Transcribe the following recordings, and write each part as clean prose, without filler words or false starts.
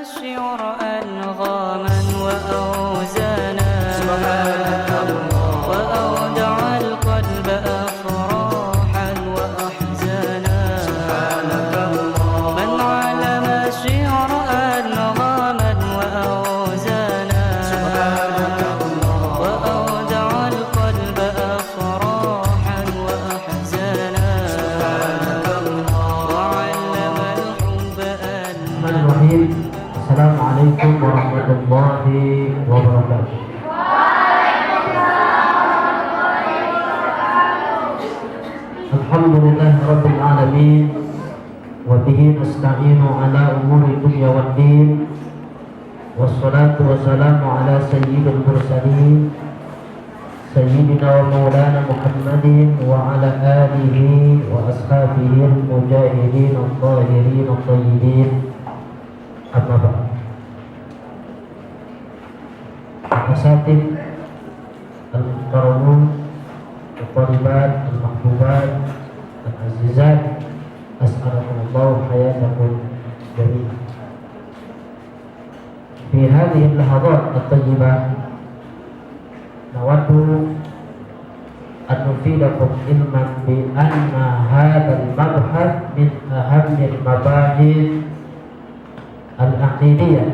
الشعر أنغاما وأوزانا سبحانك الله وأودع القلب أفراحا وأحزانا سبحانك الله من علم الشعر أنغاما وأوزانا سبحانك الله وأودع القلب أفراحا وأحزانا سبحانك الله وعلم الحب Bismillahirrahmanirrahim. Assalamualaikum warahmatullahi wabarakatuh. Alhamdulillah rabbil alamin wa bihi nasta'inu ala umuri dunya waddin wassalatu wassalamu ala sayyidil mursalin sayyidina wa maulana Muhammadin wa ala alihi wa ashabihi al-mujahidin al-tahirin al-tayyibin. Amma ba'd. Asatid al-mukarramun al-talibat al-mahbubat al-azizat, as'alakumullahu hayatakum jami'an. Fi hadhihi al-lahadhat at-tayyibah nawaddu an nufidakum ilman bi anna hadha al-mabhath min ahammi al-mabahith al-aqidiyah.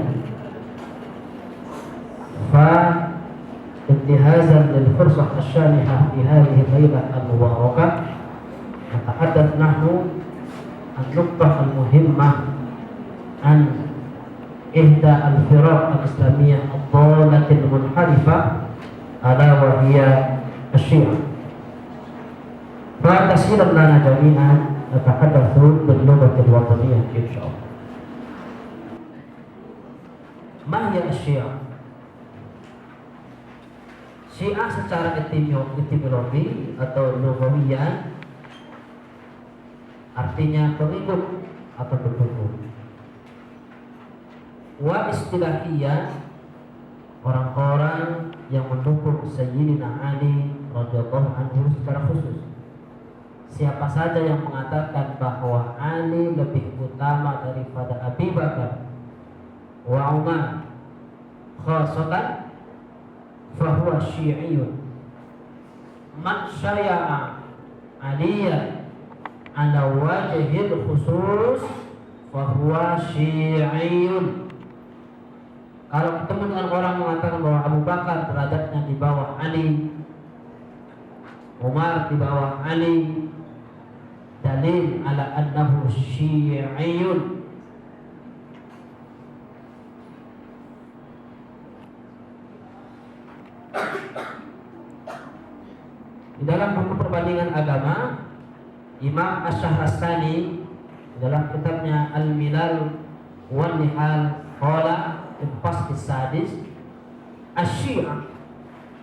فانتهازا للفرصة الشامخة في هذه الليلة المباركة نتحدث نحن عن النقطة المهمة عن إحدى الفرق الإسلامية الضالة المنحرفة ألا وهي الشيعة. فتسهيلا لنا جميعا نتحدث باللغة الوطنية إن شاء الله. ما هي الشيعة؟ Syiah secara etimologi atau lughawiyah artinya pengikut atau pendukung. Wa istilahiyah orang-orang yang mendukung Sayyidina Ali radhiyallahu anhu secara khusus. Siapa saja yang mengatakan bahwa Ali lebih utama daripada Abu Bakar wa Umar khasatan fahuwa syi'iyun. Man syaya'a Aliya ala wajhil khusus fahuwa syi'iyun. Kalau ketemu dengan orang mengatakan bahwa Abu Bakar derajatnya di bawah Ali, Umar di bawah Ali, dalil ala annahu syi'iyun. Di dalam buku perbandingan agama, Imam Asy-Syahrastani dalam kitabnya Al-Milal wan Nihal qala fi fasl sadis asy-Syi'ah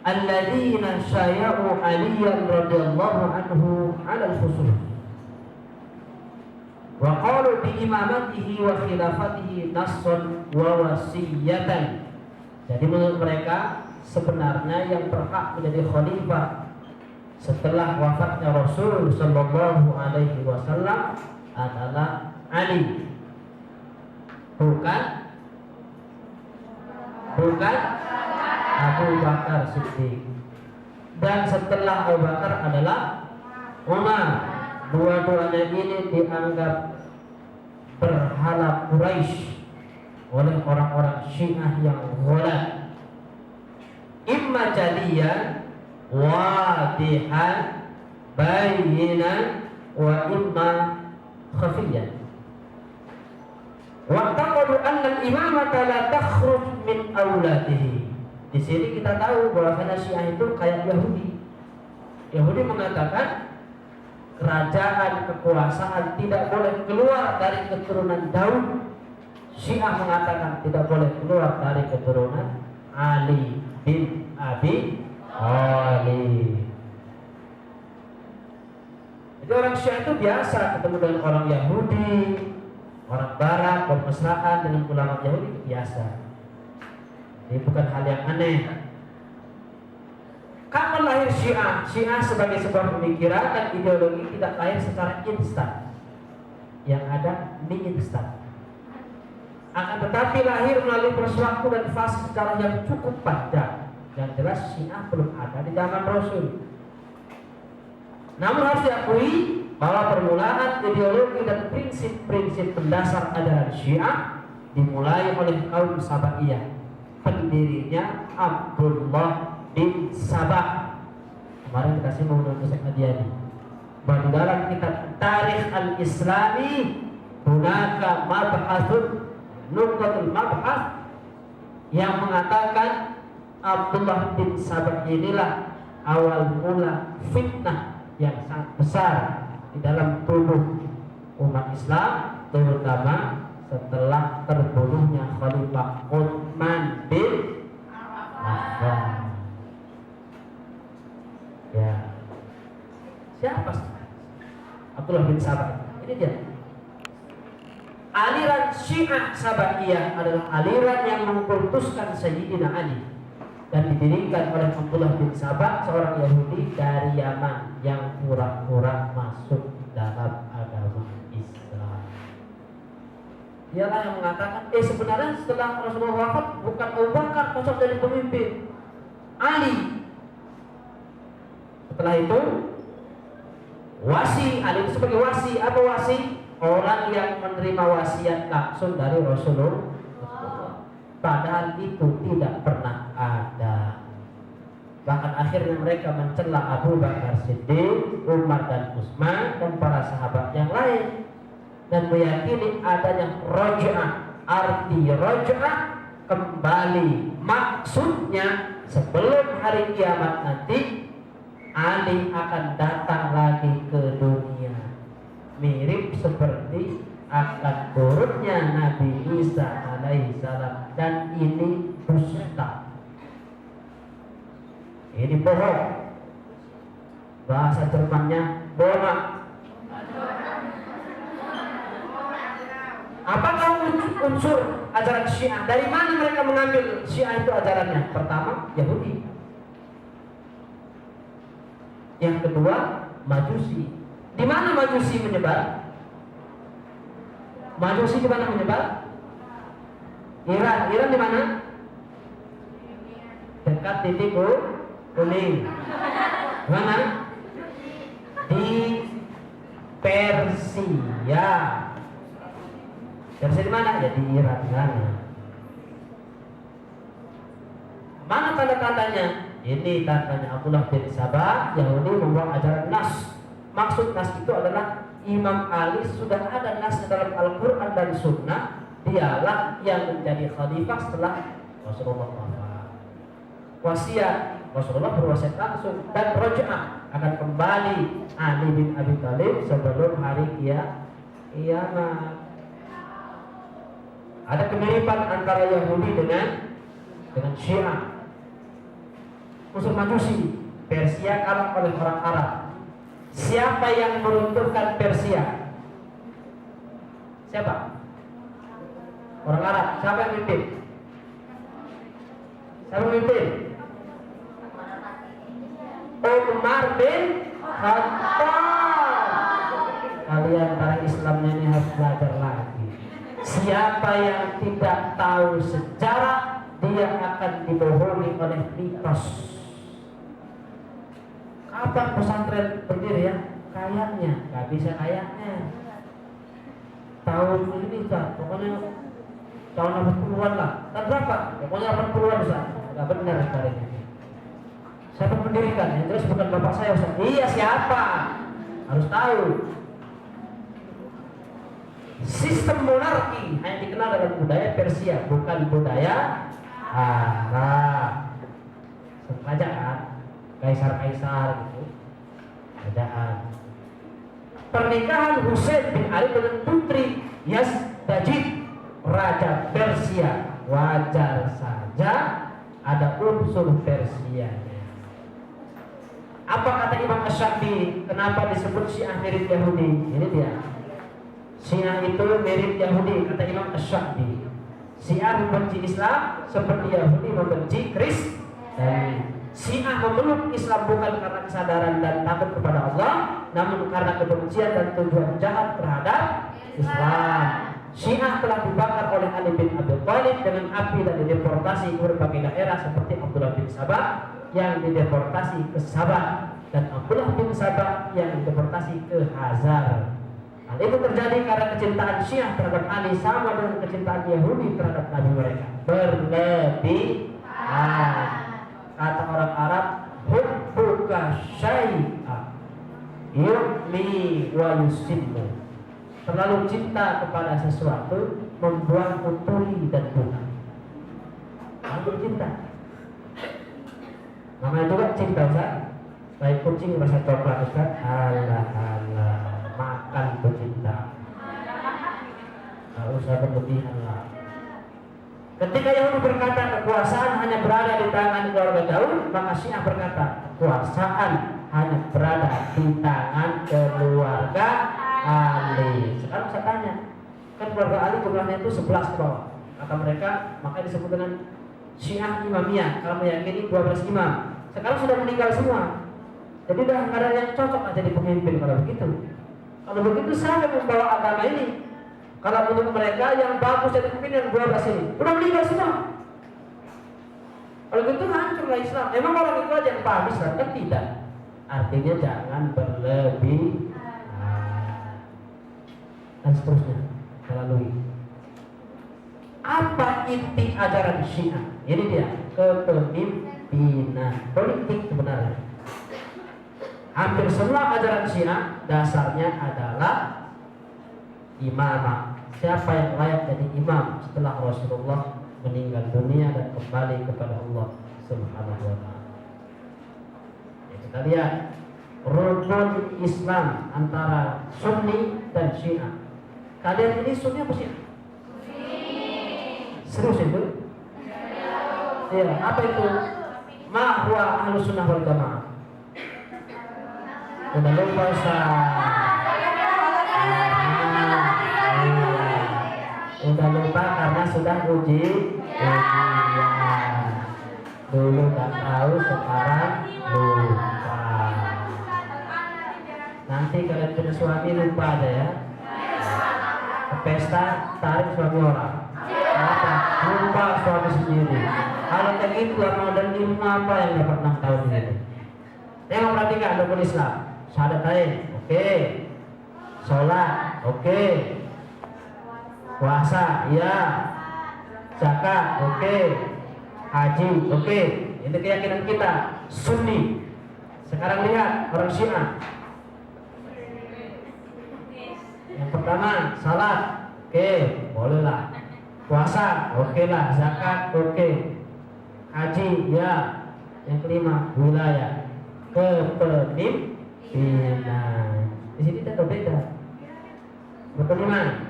alladziina syaya'u Aliyan radhiyallahu anhu 'ala al-khusus wa qalu bi imamatihi wa khilafatihi nassan wa wasiyatan. Jadi menurut mereka sebenarnya yang berhak menjadi khalifah setelah wafatnya Rasul sallallahu alaihi wasallam adalah Ali, bukan Abu Bakar Siddiq. Dan setelah Abu Bakar adalah Umar. Dua-duanya ini dianggap berhala Quraisy oleh orang-orang Syiah yang ghalat. Imma jaliyan wadihan bayinan wa imma khafiyan. Wa taqulu anna al-imamata la takhruj min auladihi. Di sini kita tahu bahwa Syiah itu kayak Yahudi. Yahudi mengatakan kerajaan kekuasaan tidak boleh keluar dari keturunan Daud. Syiah mengatakan tidak boleh keluar dari keturunan Ali bin Abi Thalib. Jadi orang Syiah itu biasa ketemu dengan orang Yahudi, orang Barat, bermesraan dengan ulama Yahudi itu biasa. Ini bukan hal yang aneh. Kapan lahir Syiah? Syiah sebagai sebuah pemikiran dan ideologi tidak lahir secara instan. Yang ada mie instan. akan tetapi lahir melalui proses waktu dan fase sejarah yang cukup panjang. Yang jelas Syiah belum ada di zaman Rasul. Namun harus diakui bahwa permulaan ideologi dan prinsip-prinsip mendasar ajaran Syiah dimulai oleh kaum Sabaiyah. Pendirinya Abdullah bin Sabah. Kemarin kita singgung dengan Ustaz Adiani. Bahwa di dalam kitab Tarikh Al-Islami hunaka mabhasun nuqatul mabhas yang mengatakan Abdullah bin Sabah inilah awal mula fitnah yang sangat besar di dalam tubuh umat Islam, terutama setelah terbunuhnya Khalifah Utsman bin Affan. Ya, siapa sih Abdullah bin Sabah? Ini dia. Aliran Syiah Sabaiyah adalah aliran yang mengkultuskan Sayyidina Ali dan didirikan oleh Abdullah bin Sabah, seorang Yahudi dari Yaman yang pura-pura masuk dalam agama Islam. Dialah yang mengatakan, sebenarnya setelah Rasulullah wafat bukan Abu Bakar cocok jadi pemimpin, Ali. Setelah itu wasi, Ali itu sebagai wasi. Apa wasi? Orang yang menerima wasiat langsung dari Rasulullah. Padahal itu tidak pernah ada. Bahkan akhirnya mereka mencela Abu Bakar Siddiq, Umar dan Utsman dan para sahabat yang lain, dan meyakini adanya raj'ah. Arti raj'ah kembali, maksudnya sebelum hari kiamat nanti Ali akan datang lagi ke dunia, mirip seperti akan turunnya Nabi Isa alaihissalam, dan ini dusta, ini bohong. Bahasa Jermannya bohong. Apakah unsur ajaran Syiah? Dari mana mereka mengambil Syiah itu ajarannya? Pertama, Yahudi. Yang kedua, Majusi. Di mana Majusi menyebar? Majusi di mana menyebar? Iran. Iran di mana? Dekat titik kuning. Mana? Di Persia. Persia di mana? Ya di Iran sana. Mana tanda-tandanya? Ini tandanya Abdullah bin Sabah, Yahudi membawa ajaran nas. Maksud nas itu adalah Imam Ali sudah ada nas dalam Al-Quran dan Sunnah. Dialah yang menjadi khalifah setelah Rasulullah wafat. Wasiat Rasulullah berwasiat langsung, dan raj'ah akan kembali Ali bin Abi Thalib sebelum hari kiamat. Ada kemiripan antara Yahudi dengan Syiah. Unsur Majusi, Persia kalah oleh orang Arab. Siapa yang meruntuhkan Persia? Siapa? Orang Arab. Siapa yang memimpin? Siapa memimpin? Umar bin Khattab. Kalian para Islamnya ini harus belajar lagi. Siapa yang tidak tahu sejarah, dia akan dibohongi oleh mitos. Kapan pesantren berdiri ya? Kayaknya, nggak bisa kayaknya. Tahun ini Ustaz, pokoknya tahun 80-an lah. Tahun berapa? Pokoknya 80-an Ustaz. Nggak benar sebenarnya. Siapa mendirikan? Yang jelas bukan bapak saya Ustaz. Iya, siapa? Harus tahu. Sistem monarki hanya dikenal dalam budaya Persia, bukan budaya Arab. Kerajaan, kaisar-kaisar gitu, kerajaan. Pernikahan Husain bin Ali dengan putri Yazdajid, raja Persia, wajar saja ada unsur Persianya. Apa kata Imam Asy-Syafi'i? Kenapa disebut Syiah mirip Yahudi? Ini dia. Syiah itu mirip Yahudi, kata Imam Asy-Syafi'i. Syiah membenci Islam seperti Yahudi membenci Kristen. Syiah memeluk Islam bukan karena kesadaran dan takut kepada Allah, namun karena kebencian dan tujuan jahat terhadap Islam. Syiah telah dibakar oleh Ali bin Abi Thalib dengan api dan dideportasi ke berbagai daerah seperti Abdullah bin Sabah yang dideportasi ke Sabah dan Abdullah bin Sabah yang dideportasi ke Hazar. Hal itu terjadi karena kecintaan Syiah terhadap Ali sama dengan kecintaan Yahudi terhadap Nabi mereka. Berlebihan. Kata orang Arab, hubbuka syai'a yu'mi wa yusimmu. Terlalu cinta kepada sesuatu membuatmu tuli dan buta. Terlalu cinta. Namanya juga cinta, Ustaz. Baik kucing rasa coklat, Ustaz. Alah, makan pecinta. Gak usah berlebihan lah. Ketika Yahudi berkata kekuasaan hanya berada di tangan keluarga Daud, maka Syiah berkata kekuasaan hanya berada di tangan keluarga Ali. Sekarang saya tanya, kan keluarga Ali jumlahnya itu 11 ke bawah. Kata mereka, makanya disebut dengan Syiah Imamiyah. Kalau meyakini 12 imam. Sekarang sudah meninggal semua. Jadi udah nggak ada yang cocok aja jadi pemimpin kalau begitu. Kalau begitu saya membawa agama ini. Kalau menurut mereka yang bagus jadi pemimpin yang 12 ini udah meninggal semua. Kalau gitu hancurlah Islam. Emang orang itu aja yang paham Islam? Kan tidak. Artinya jangan berlebihan dan seterusnya. Kita lalui. Apa inti ajaran Syiah? Ini dia, kepemimpinan politik sebenarnya. Hampir semua ajaran Syiah dasarnya adalah imamah. Siapa yang layak jadi imam setelah Rasulullah meninggal dunia dan kembali kepada Allah Subhanahu wa taala. Ya, kita lihat rukun Islam antara Sunni dan Syiah. Kalian ini Sunni apa Syiah? Serius itu? Iya, apa itu? Ma huwa ahlus sunnah wal jamaah. Udah lupa Ustaz. Udah lupa karena sudah ujian. Dulu nggak tahu, sekarang lupa. Nanti kalian punya suami lupa aja ya. Ke pesta tarik suami orang. Apa? Lupa suami sendiri. Kalau kayak gitu mau dan ilmu apa yang dapat 6 tahun ini? Tengok perhatikan rukun Islam. Syahadatain, oke. Sholat, oke. Puasa, ya. Zakat, oke. Haji, oke. Ini keyakinan kita, Sunni. Sekarang lihat orang Syiah. Yang pertama, salat, oke, bolehlah. Puasa, oke lah. Zakat, oke. Haji, ya. Yang kelima, wilayah, kepemimpinan. Di sini kita berbeda. Berkelima,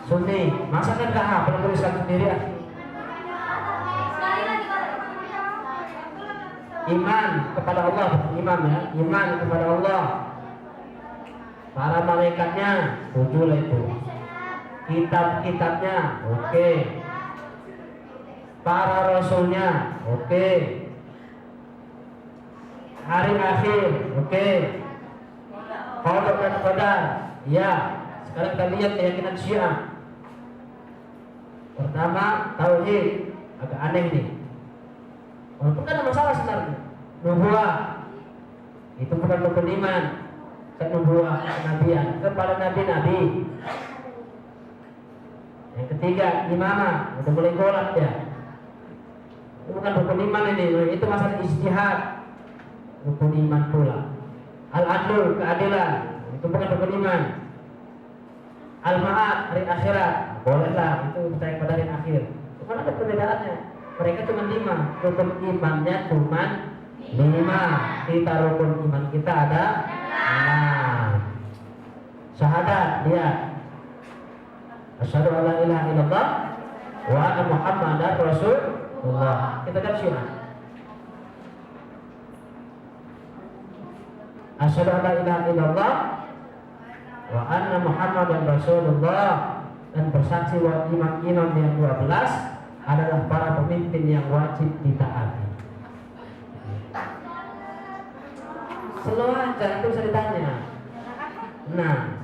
Sunni, masa kan gak hafal tulisan sendiri ya? Iman kepada Allah, iman ya, iman kepada Allah. Para malaikatnya, 7 lah itu. Kitab-kitabnya, oke. Para rasulnya, oke. Hari akhir, oke. Qadar dan qadar, ya. Sekarang kita lihat keyakinan Syiah. Pertama, tauhid. Agak aneh nih. Walaupun kan ada masalah sebenarnya. Nubuah. Itu bukan rukun iman. Nubuah kenabian kepada nabi-nabi. Yang ketiga, imamah. Udah mulai golak ya. Itu bukan rukun iman ini. Itu masalah ijtihad. Rukun iman pula. Al-adlu, keadilan. Itu bukan rukun iman. Al-ma'ad, hari akhirat, bolehlah, itu percaya pada hari akhir. Bukan ada perbedaannya. Mereka cuma 5. Rukun imannya cuma 5. Kita rukun iman kita ada 6. Syahadat, lihat. Asyhadu an la ilaha illallah wa anna Muhammadar Rasulullah. Kita lihat Syiah. Asyhadu an la ilaha illallah wa anna Muhammadan Rasulullah, dan bersaksi bahwa imam-imam yang 12 adalah para pemimpin yang wajib ditaati. Slow aja, itu bisa ditanya. Nah,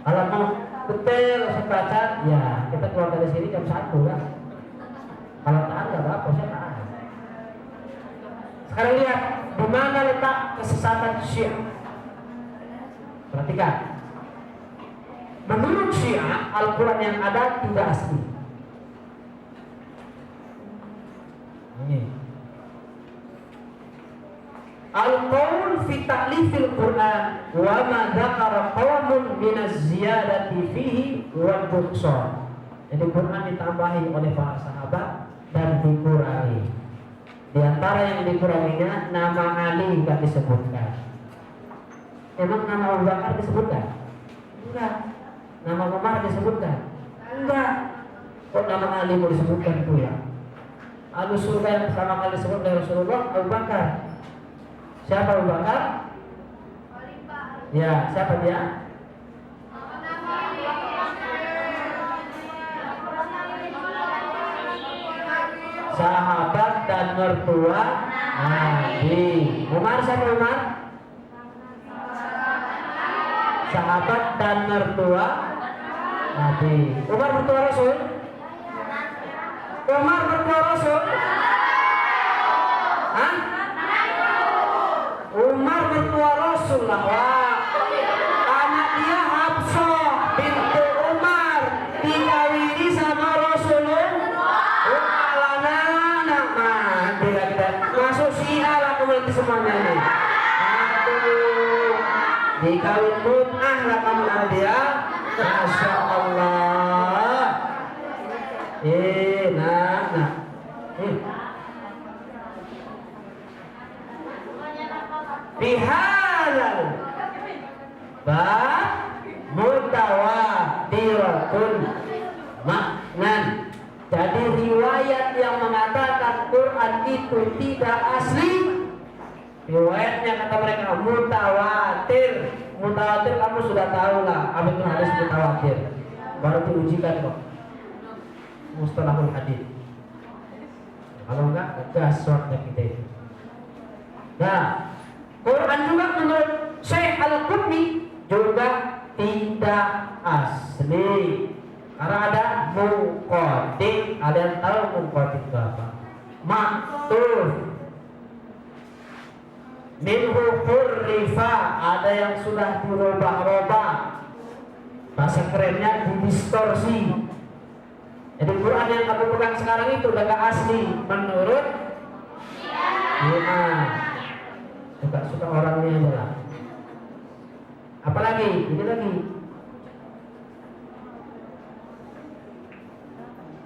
kalau mau betul saya baca, ya kita keluar dari sini jam 1 lah. Kalau tahan nggak apa-apa, saya tahan. Sekarang lihat di mana letak kesesatan Syiah. Perhatikan. Menurut Syiah, Al-Quran yang ada tidak asli. Ini. Al-qaul fi ta'lifil Quran wa ma dzakara qaumun min az-ziyadati fihi wal nuqsan. Jadi Quran ditambahi oleh para sahabat dan dikurangi. Di antara yang dikuranginya nama Ali enggak disebutkan. Emang nama Abu Bakar disebutkan? Enggak. Nama Umar disebutkan? Enggak. Kok nama Ali mau disebutkan pula? Ahlu surga yang pertama kali disebut oleh Rasulullah Abu Bakar. Siapa Abu Bakar? Ya, siapa dia? Sahabat dan mertua Nabi. Umar siapa Umar? Sahabat dan mertua Nabi. Umar mertua Rasul? Umar mertua Rasul? Hah? Umar mertua Rasul lah. Wah. Anak dia Hafsah bintu Umar dikawini sama Rasulullah. Masuk Syiah lah kamu semuanya ini. Aduh, dikawin mut'ah lah kamu nanti ya. Masya Allah. Nah. Bihadal bab mutawatiratun maknan. Jadi riwayat yang mengatakan Quran itu tidak asli, riwayatnya kata mereka mutawatir. Mutawatir kamu sudah tahu lah apa itu hadis mutawatir. Baru diujikan kok mustalahul hadis. Kalau enggak gas waktu kita itu. Nah, Quran juga menurut Syekh Al-Qurni juga tidak asli. Karena ada muqaddid. Ada yang tahu muqaddid itu apa? Maktuf. Minhu hurrifa. Ada yang sudah dirubah-rubah. Bahasa kerennya didistorsi. Jadi Quran yang aku pegang sekarang itu udah gak asli menurut suka orangnya aja lah. Apalagi ini lagi.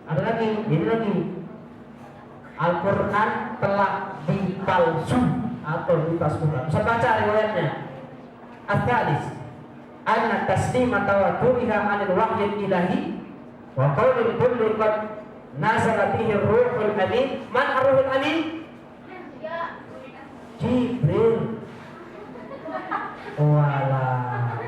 Ada lagi, ini lagi. Al-Quran telah dipalsu atau dipalsukan. Bisa baca riwayatnya. Al-Thalis anna taslimata wa turiha anil wahyil ilahi wa qawlil kulli qad nazala bihi ruhul amin. Man ar-ruhul amin? Jibril. Walah.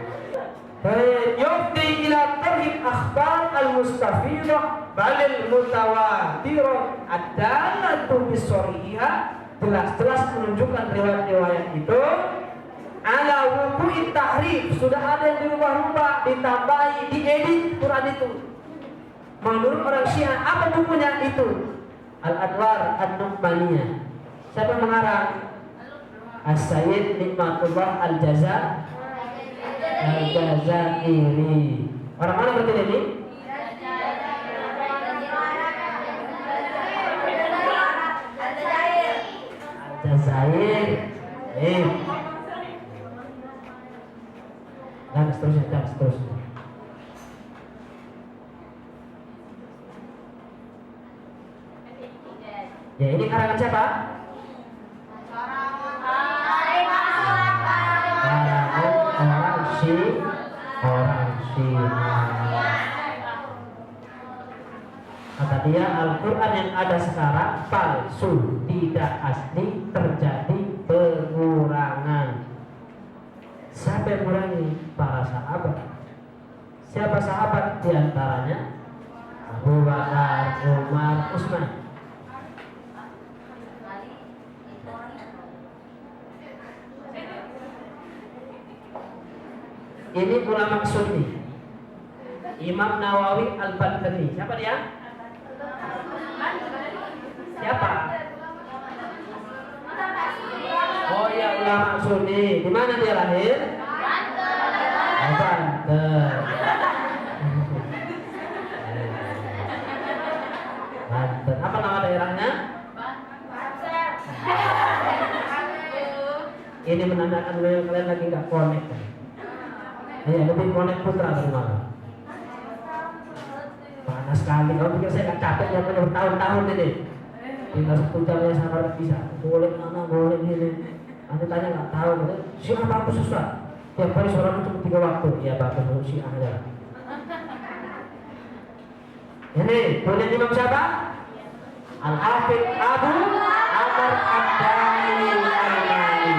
Yufti ila tarhib akhbar al-mustafidah balil mutawatirah ad-dalatu bisoriha. Jelas-jelas menunjukkan riwayat-riwayat itu ala wuku'i tahrif. Sudah ada yang dirubah-rubah, ditambahi, diedit Quran itu. Menurut orang Syiah, apa bukunya itu? Al-Adwar An-Nu'maniyah. Siapa mengarang? As-Sayyid Nikmatullah Al-Jazairi. Orang mana berarti ini? Al-Jazair. Dan seterusnya. Ya, ini karangan siapa? Orang Syiah. Kata dia Al-Quran yang ada sekarang palsu, tidak asli, terjadi pengurangan. Siapa yang mengurangi? Para sahabat. Siapa sahabat diantaranya? Abu Bakar, Umar, Utsman. Ini ulama Sunni. Imam Nawawi Al-Badkhani. Siapa dia? Siapa? Oh ya, ulama Sunni. Di mana dia lahir? Oh, Banten. Banten. Apa nama daerahnya? Ini menandakan kalian lagi nggak connect. Ya, lebih connect Putra dari mana? Panas sekali. Kalau pikir saya nggak capek ya bertahun-tahun ini. Tinggal 1 jamnya sama bisa. Boleh mana, boleh ini. Nanti tanya nggak tahu. Siapa aku susah? Tiap hari sholat cuma 3 waktu. Ya bagus Syiah aja. Ini punya Imam siapa? Al-Hafidz Abu Amr Ad-Darimi Al-Maliki.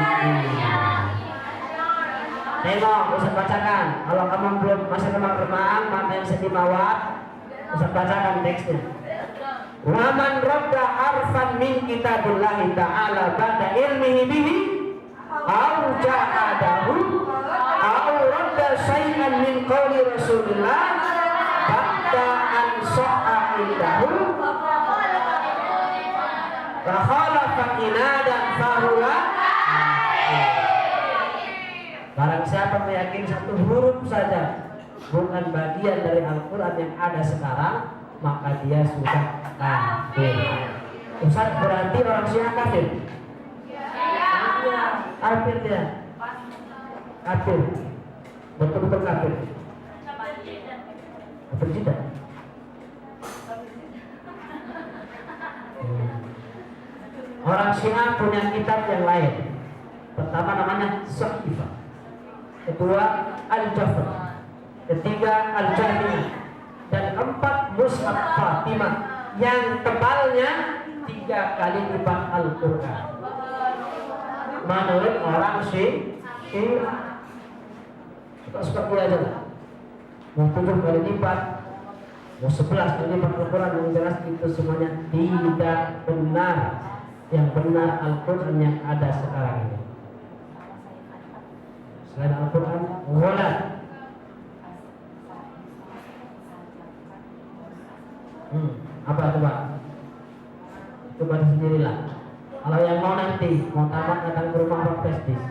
Tengok, Ustaz bacakan. Kalau kamu belum masih remang-remang, maka yang sedih mawar, Ustaz bacakan teksnya. Wa man radda harfan min kitabillahi ta'ala ba'da ilmihi bihi aw ja'adahu aw radda syai'an min qawli Rasulillah ba'da an sa'a indahu wa khalafa inadan fahuwa. Barang siapa meyakini satu huruf saja bukan bagian dari Al-Quran yang ada sekarang, maka dia sudah kafir. Ustaz, berarti orang Syiah kafir? Kafir dia. Kafir. Betul-betul kafir. Kafir tidak? Orang Syiah punya kitab yang lain. Pertama namanya Sahifah. Kedua Al-Jafar. Ketiga Al-Jahmiyah. Dan 4 Mushaf Fatimah yang tebalnya 3 kali lipat Al-Quran. Menurut orang Syiah, suka-suka dia aja lah. Mau 7 kali lipat, mau 11 kali lipat Al-Quran, yang jelas itu semuanya tidak benar. Yang benar Al-Quran yang ada sekarang ini. Selain Al-Quran, walad. Apa coba? Coba sendirilah. Kalau yang mau nanti mau tamat datang ke rumah Pak Prestis.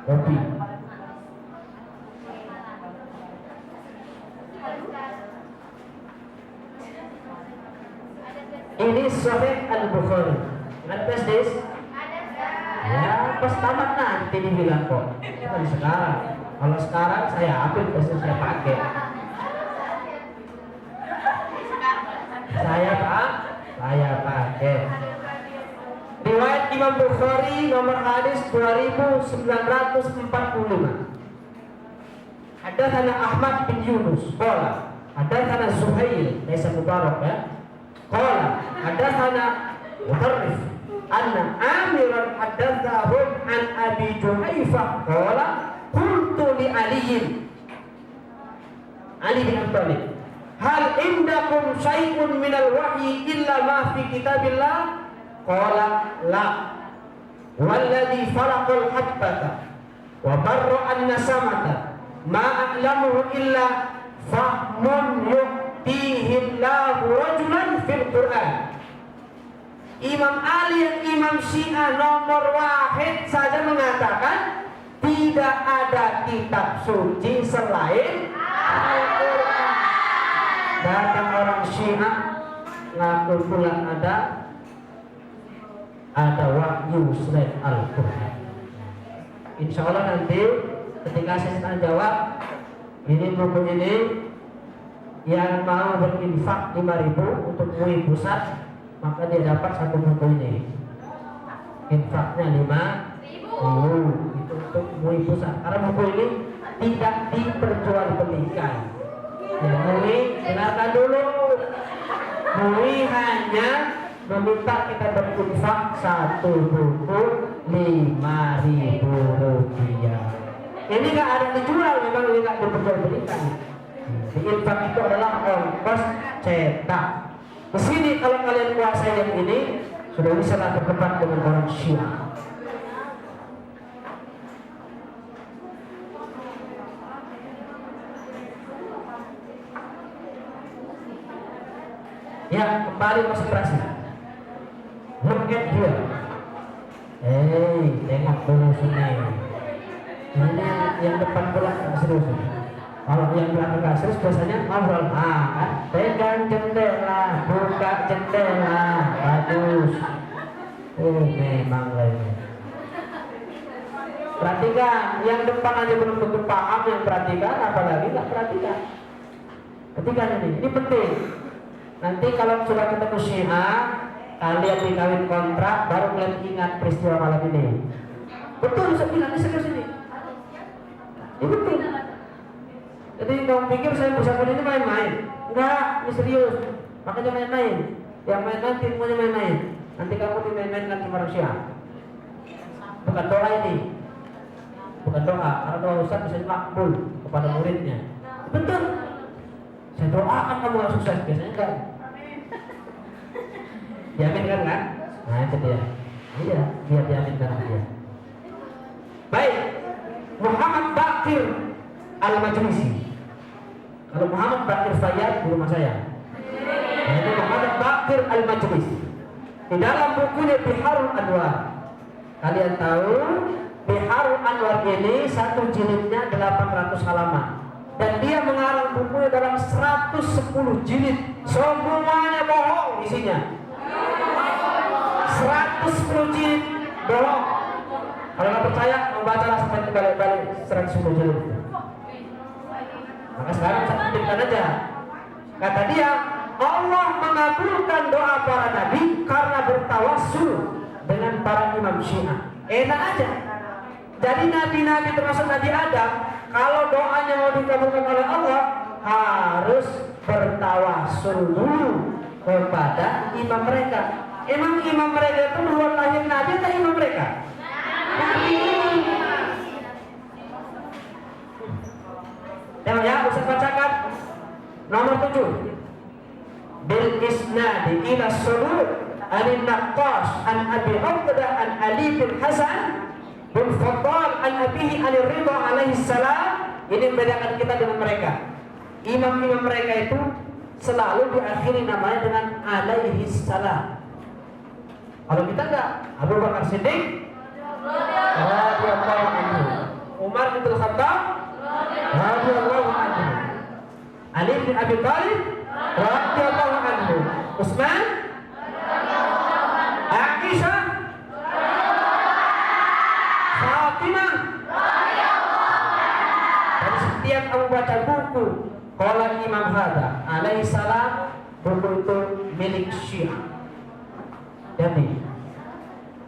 Kopi. Ini Sahih Al-Bukhari. Ada Prestis? Ya, pas tamat nanti dibilang kok. Bukan sekarang. Kalau sekarang saya ambil Prestis saya pakai. Saya pakai. Riwayat Imam Bukhari nomor hadis 2945. Hadatsana Ahmad bin Yunus qala hadatsana Zuhair laisa Mubarak ya. Qala hadatsana Mutarrif anna Amiran hadatsahum an Abi Juhaifah qala qultu li Ali bin Abi Thalib, hal indakum syai'un minal wahyi illa ma fi kitabillah? Qala la. Walladhi falaqal habbata wa barra'an nasamata ma a'lamuhu illa fahmun yu'tihi Allahu rajulan fil Qur'an. Imam Ali yang Imam Syiah nomor wahid saja mengatakan tidak ada kitab suci selain Al-Quran. Datang orang Syiah ngaku pulang ada wahyu selain Al-Quran. Insya Allah nanti ketika saya tanya jawab ini buku ini yang mau berinfak 5.000 untuk MUI pusat, maka dia dapat satu buku ini. Infaknya 5.000 itu untuk MUI pusat. Karena buku ini tidak diperjualbelikan. Ya, MUI dengarkan dulu. MUI hanya meminta kita berinfak satu buku 5.000 rupiah. Ini nggak ada dijual, memang ini nggak diperjualbelikan. Infak itu adalah ongkos cetak. Di sini kalau kalian kuasai yang ini, sudah bisa lah berdebat dengan orang Syiah. Ya, kembali konsentrasi. Look at here. Tengok dulu sini. Ini yang depan pula serius. Kalau yang belakang nggak serius biasanya ngobrol. Kan? Pegang jendela, buka jendela, bagus. Memang lagi. Perhatikan, yang depan aja belum tentu paham yang perhatikan, apalagi nggak perhatikan. Perhatikan ini penting. Nanti kalau sudah ketemu Syiah, kalian dikawin kontrak, baru kalian ingat peristiwa malam ini. Betul, saya bilang ini serius ini. Ini betul. Jadi kamu pikir saya bersama ini main-main? Enggak, ini serius. Makanya main-main. Yang main-main ilmunya main-main. Nanti kamu dimain-mainkan sama orang Syiah. Bukan doa ini. Bukan doa, karena doa Ustaz bisa makbul kepada muridnya. Betul. Saya doakan kamu harus sukses, biasanya enggak. Diaminkan kan? Nah itu dia. Iya, biar diaminkan dia. Baik, Muhammad Baqir Al-Majlisi. Kalau Muhammad Baqir Fayyad di rumah saya. Nah, ini Muhammad Baqir Al-Majlisi. Di dalam bukunya Biharul Anwar. Kalian tahu Biharul Anwar ini satu jilidnya 800 halaman. Dan dia mengarang bukunya dalam 110 jilid. Semuanya bohong isinya. 110 jilid bohong. Kalau nggak percaya, membacalah sampai balik-balik 110 jilid. Maka sekarang saya kutipkan aja. Kata dia, Allah mengabulkan doa para nabi karena bertawassul dengan para imam Syiah. Enak aja. Jadi nabi-nabi termasuk Nabi Adam, kalau doanya mau dikabulkan oleh Allah, harus bertawassul dulu kepada imam mereka. Emang imam mereka itu duluan lahir nabi atau imam mereka? Nabi. Ya, Ustaz bacakan nomor 7. Bil isnadi ila sulul an Naqqash an Abi Uqdah an Ali bin Hasan bin Faddal an abihi an Ridha alaihi salam. Ini membedakan kita dengan mereka. Imam-imam mereka itu selalu diakhiri namanya dengan alaihi salam. Kalau kita enggak, Abu Bakar Siddiq radhiyallahu anhu, Umar bin Khattab radhiyallahu anhu, Ali bin Abi Thalib radhiyallahu anhu, Utsman, Aisyah, Fatimah. Dan setiap kamu baca buku qala Imam Hada alaihi salam, buku itu milik Syiah. Jadi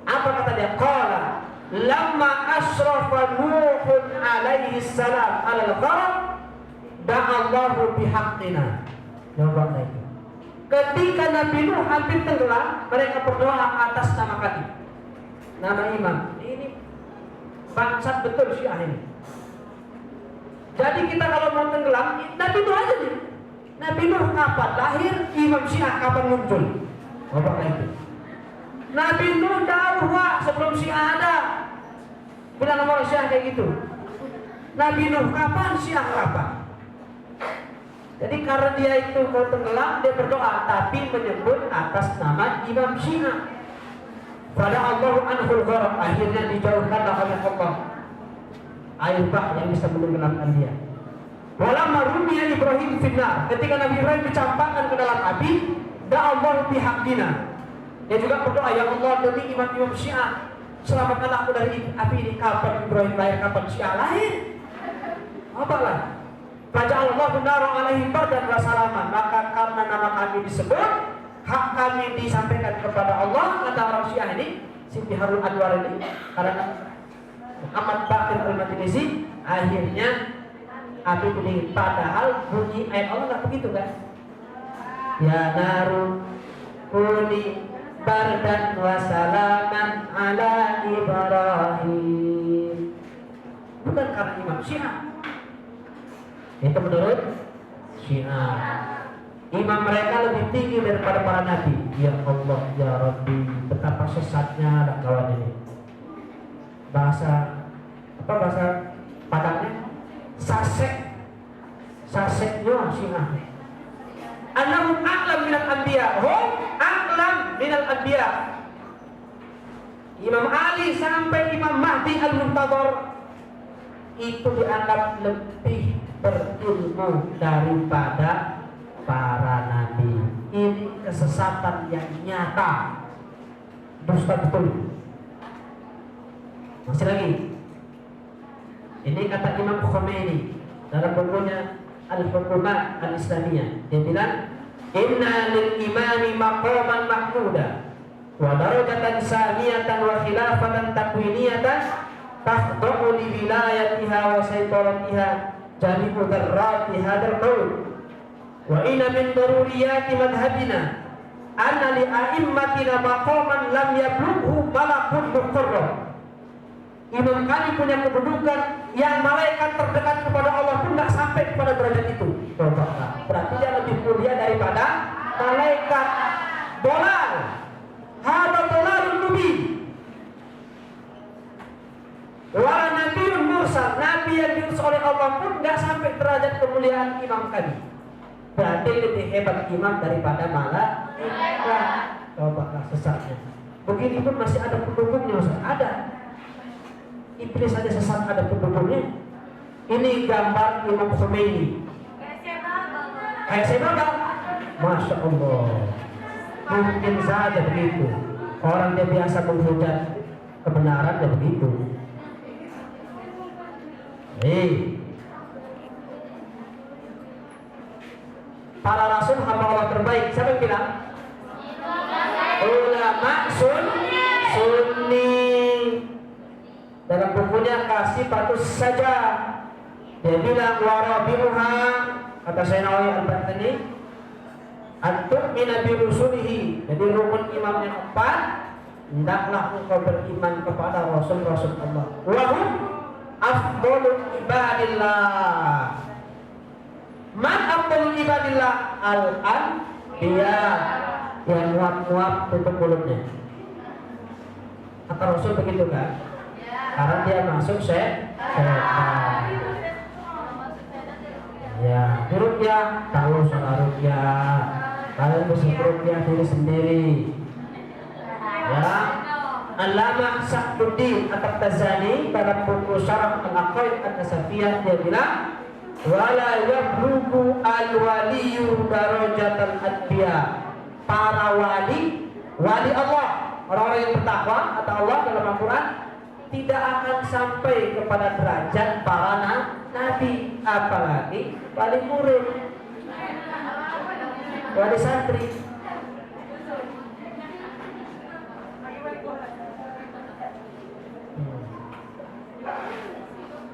apa kata dia? Qala lamma asrafa Nuhun alaihi salam alal gharq da'allahu bihaqqina. Jawab lagi. Ketika Nabi Nuh hampir tenggelam, mereka berdoa atas nama kami, nama imam. Ini bangsat betul Syiah ini. Jadi kita kalau mau tenggelam, Nabi Nuh aja nih. Nabi Nuh kapan lahir, imam Syiah kapan muncul? Apa itu? Nabi Nuh jauh sebelum Syiah ada. Bilang sama orang Syiah kayak gitu. Nabi Nuh kapan, Syiah kapan? Jadi karena dia itu kalau tenggelam, dia berdoa tapi menyebut atas nama imam Syiah. Pada Allah anhul gharq, akhirnya dijauhkan oleh Allah air bah yang bisa menenggelamkan dia. Walamma rumiya Ibrahim finnar, ketika Nabi Ibrahim dicampakkan ke dalam api, da'allahu bihaqqina. Dia juga berdoa, ya Allah demi imam-imam Syiah, selamatkanlah aku dari api ini. Kapan Ibrahim lahir, kapan Syiah lahir? Apalah. Baca Allah benar alaihi bardan wa salaman. Maka karena nama kami disebut, hak kami disampaikan kepada Allah. Kata orang Syiah ini, si Biharul Anwar ini, karena Muhammad Baqir Al-Majlisi, akhirnya api ini. Padahal bunyi ayat Allah nggak begitu kan? Ya naru kuni bardan wa salaman ala Ibrahim. Bukan karena imam Syiah. Itu menurut Syiah. Imam mereka lebih tinggi daripada para nabi. Ya Allah, ya Rabbi, betapa sesatnya kawan ini. Bahasa Padangnya? Saseknya Syiah. Annahum a'lam minal anbiya, hum a'lam minal anbiya. Imam Ali sampai Imam Mahdi al-Muntadhar itu dianggap lebih berilmu daripada para nabi. Ini kesesatan yang nyata, dusta betul. Masih lagi, ini kata Imam Khomeini dalam bukunya Al-Hukumat Al-Islamiyah. Dia bilang, inna lil imami maqaman mahmuda wa darajatan samiyatan wa khilafatan takwiniyatan takhdu'u li wilayatiha wa saytaratiha jami'u dharrati hadzal qaul wa inna min daruriyati madhhabina anna li a'immatina maqaman lam yablughu malakun muqarrab. Imam kami punya kedudukan yang malaikat terdekat kepada Allah pun tidak sampai kepada derajat itu. Berarti dia lebih mulia daripada malaikat. Dolal, hada dolalun mubin. Wala nabiyyun mursal, nabi yang diutus oleh Allah pun tidak sampai derajat kemuliaan imam kami. Berarti lebih hebat imam daripada malaikat. Coba sesatnya. Begini pun masih ada pendukungnya, Ustaz. Ada. Iblis saja sesat ada pendukungnya. Ini gambar Imam Khomeini. Kayak saya bang. Masya Allah. Mungkin saja begitu. Orang dia biasa menghujat kebenaran dia begitu. Para rasul hamba Allah terbaik. Siapa yang bilang? Ulama sunni. Dalam bukunya Kasifatus Saja dia bilang warabi'uha, kata Sayyidina Al-Battani, an-tu'mina bi rusulihi. Jadi rukun imam yang keempat, hendaklah engkau beriman kepada rasul-rasul Allah. Wa hum afdhalul ibadillah. Man afdhalul ibadillah? Al-anbiya. Yang muap-muap tutup mulutnya. Kata Rasul begitu kan? Karena dia masuk setan. Ya, ruqyah, tahu soal ruqyah. Kalian bisa ruqyah diri sendiri. Ya, Allamah Sa'duddin At-Tazani dalam buku Syarah Al-Aqaid An-Nasafiyah dia bilang, wala yablughu al-waliyyu darajatal anbiya. Para wali Allah, orang-orang yang bertakwa kata Allah dalam Al-Quran, tidak akan sampai kepada derajat para nabi, apalagi wali murid, wali santri.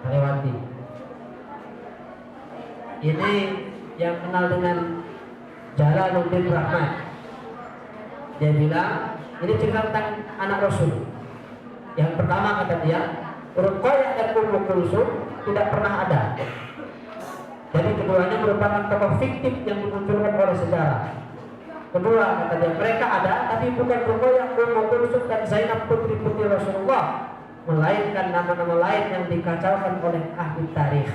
Lewati. Ini yang kenal dengan Jalaluddin Rahmat. Dia bilang, ini cerita tentang anak Rasul. Yang pertama kata dia, Ruqayyah dan Ummu Kulsum tidak pernah ada. Jadi keduanya merupakan tokoh fiktif yang dimunculkan oleh sejarah. Kedua kata dia, mereka ada, tapi bukan Ruqayyah, Ummu Kulsum dan Zainab putri-putri Rasulullah, melainkan nama-nama lain yang dikacaukan oleh ahli tarikh.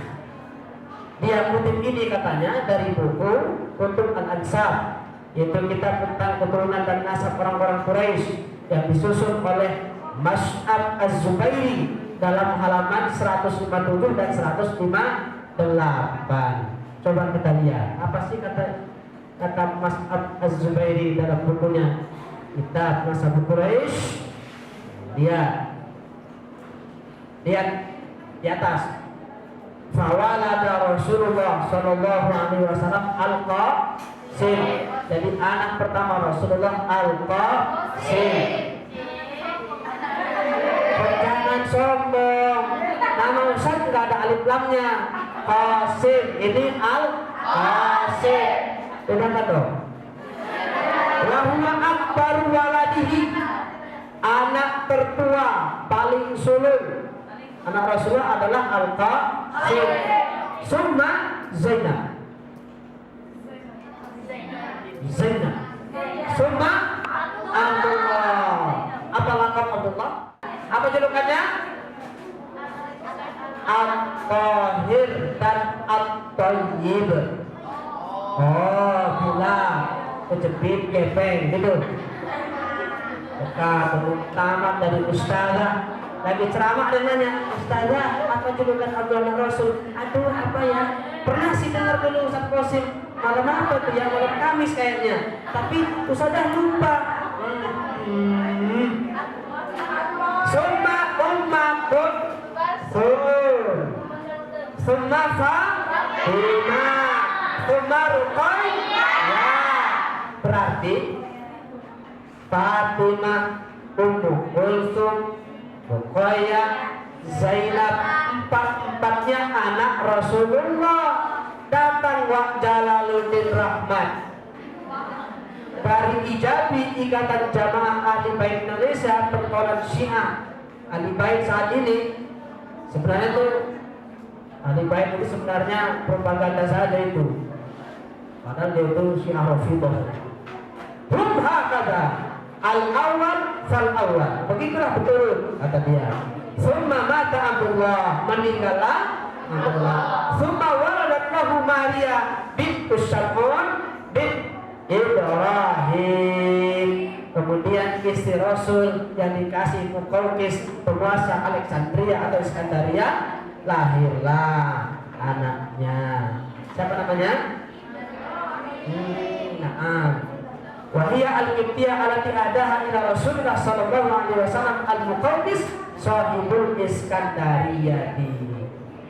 Dia kutip ini katanya dari buku Kutub Al-Ansab, yaitu kitab tentang keturunan dan nasab orang-orang Quraisy yang disusun oleh Mas'ab Az-Zubairi dalam halaman 157 dan 158. Coba kita lihat apa sih kata Mas'ab Az-Zubairi dalam bukunya Kitab Nasab Quraisy. Lihat di atas, fawalada Rasulullah sallallahu alaihi wasallam al-Qasim. Jadi anak pertama Rasulullah al-Qasim. Jangan sombong, nama Ustaz nggak ada alif lamnya. Qasim, ini al-Qasim. Benar dong? Wa huwa akbar waladihi, anak tertua paling sulung. Anak Rasulullah adalah Al-Qasim. Summa Zainab. Summa Abdullah. Apa lengkap Abdullah? Apa julukannya? At-Tahir dan At-Tayyib. Oh, bilang kejepit gepeng gitu. Maka tamat dari ustazah lagi ceramah dan nanya, ustazah apa julukan Abdullah Rasul? Aduh apa ya, pernah sih dengar dulu Ustaz Qasim, malam apa tuh ya, malam Kamis kayaknya, tapi ustazah lupa. Summa ummatun summa summa ruqay ya, berarti Fatimah, Ummu Kulsum, Ruqayyah, Zainab, empat-empatnya anak Rasulullah. Datang Wak Jalaluddin Rahmat dari Ijabi, Ikatan Jamaah Ahli Bait Indonesia, pertolongan Syiah. Ahli Bait saat ini sebenarnya itu Ahli Bait itu sebenarnya propaganda saja itu, padahal dia itu Syiah Rafidhah. Belum hakada al-awwal fal-awwal, begitulah betul kata dia. Summa mata Abdullah, meninggallah Abdullah. Summa waladat lahu Maria bintu Syam'un bin Ibrahim. Kemudian istri Rasul yang dikasih Muqawqis, penguasa Alexandria atau Iskandaria, lahirlah anaknya. Siapa namanya? Naam. Wahia al-Qibtiyah alati adaha ila Rasulullah sallallahu alaihi wasallam al-Muqawqis sahibul Iskandariyati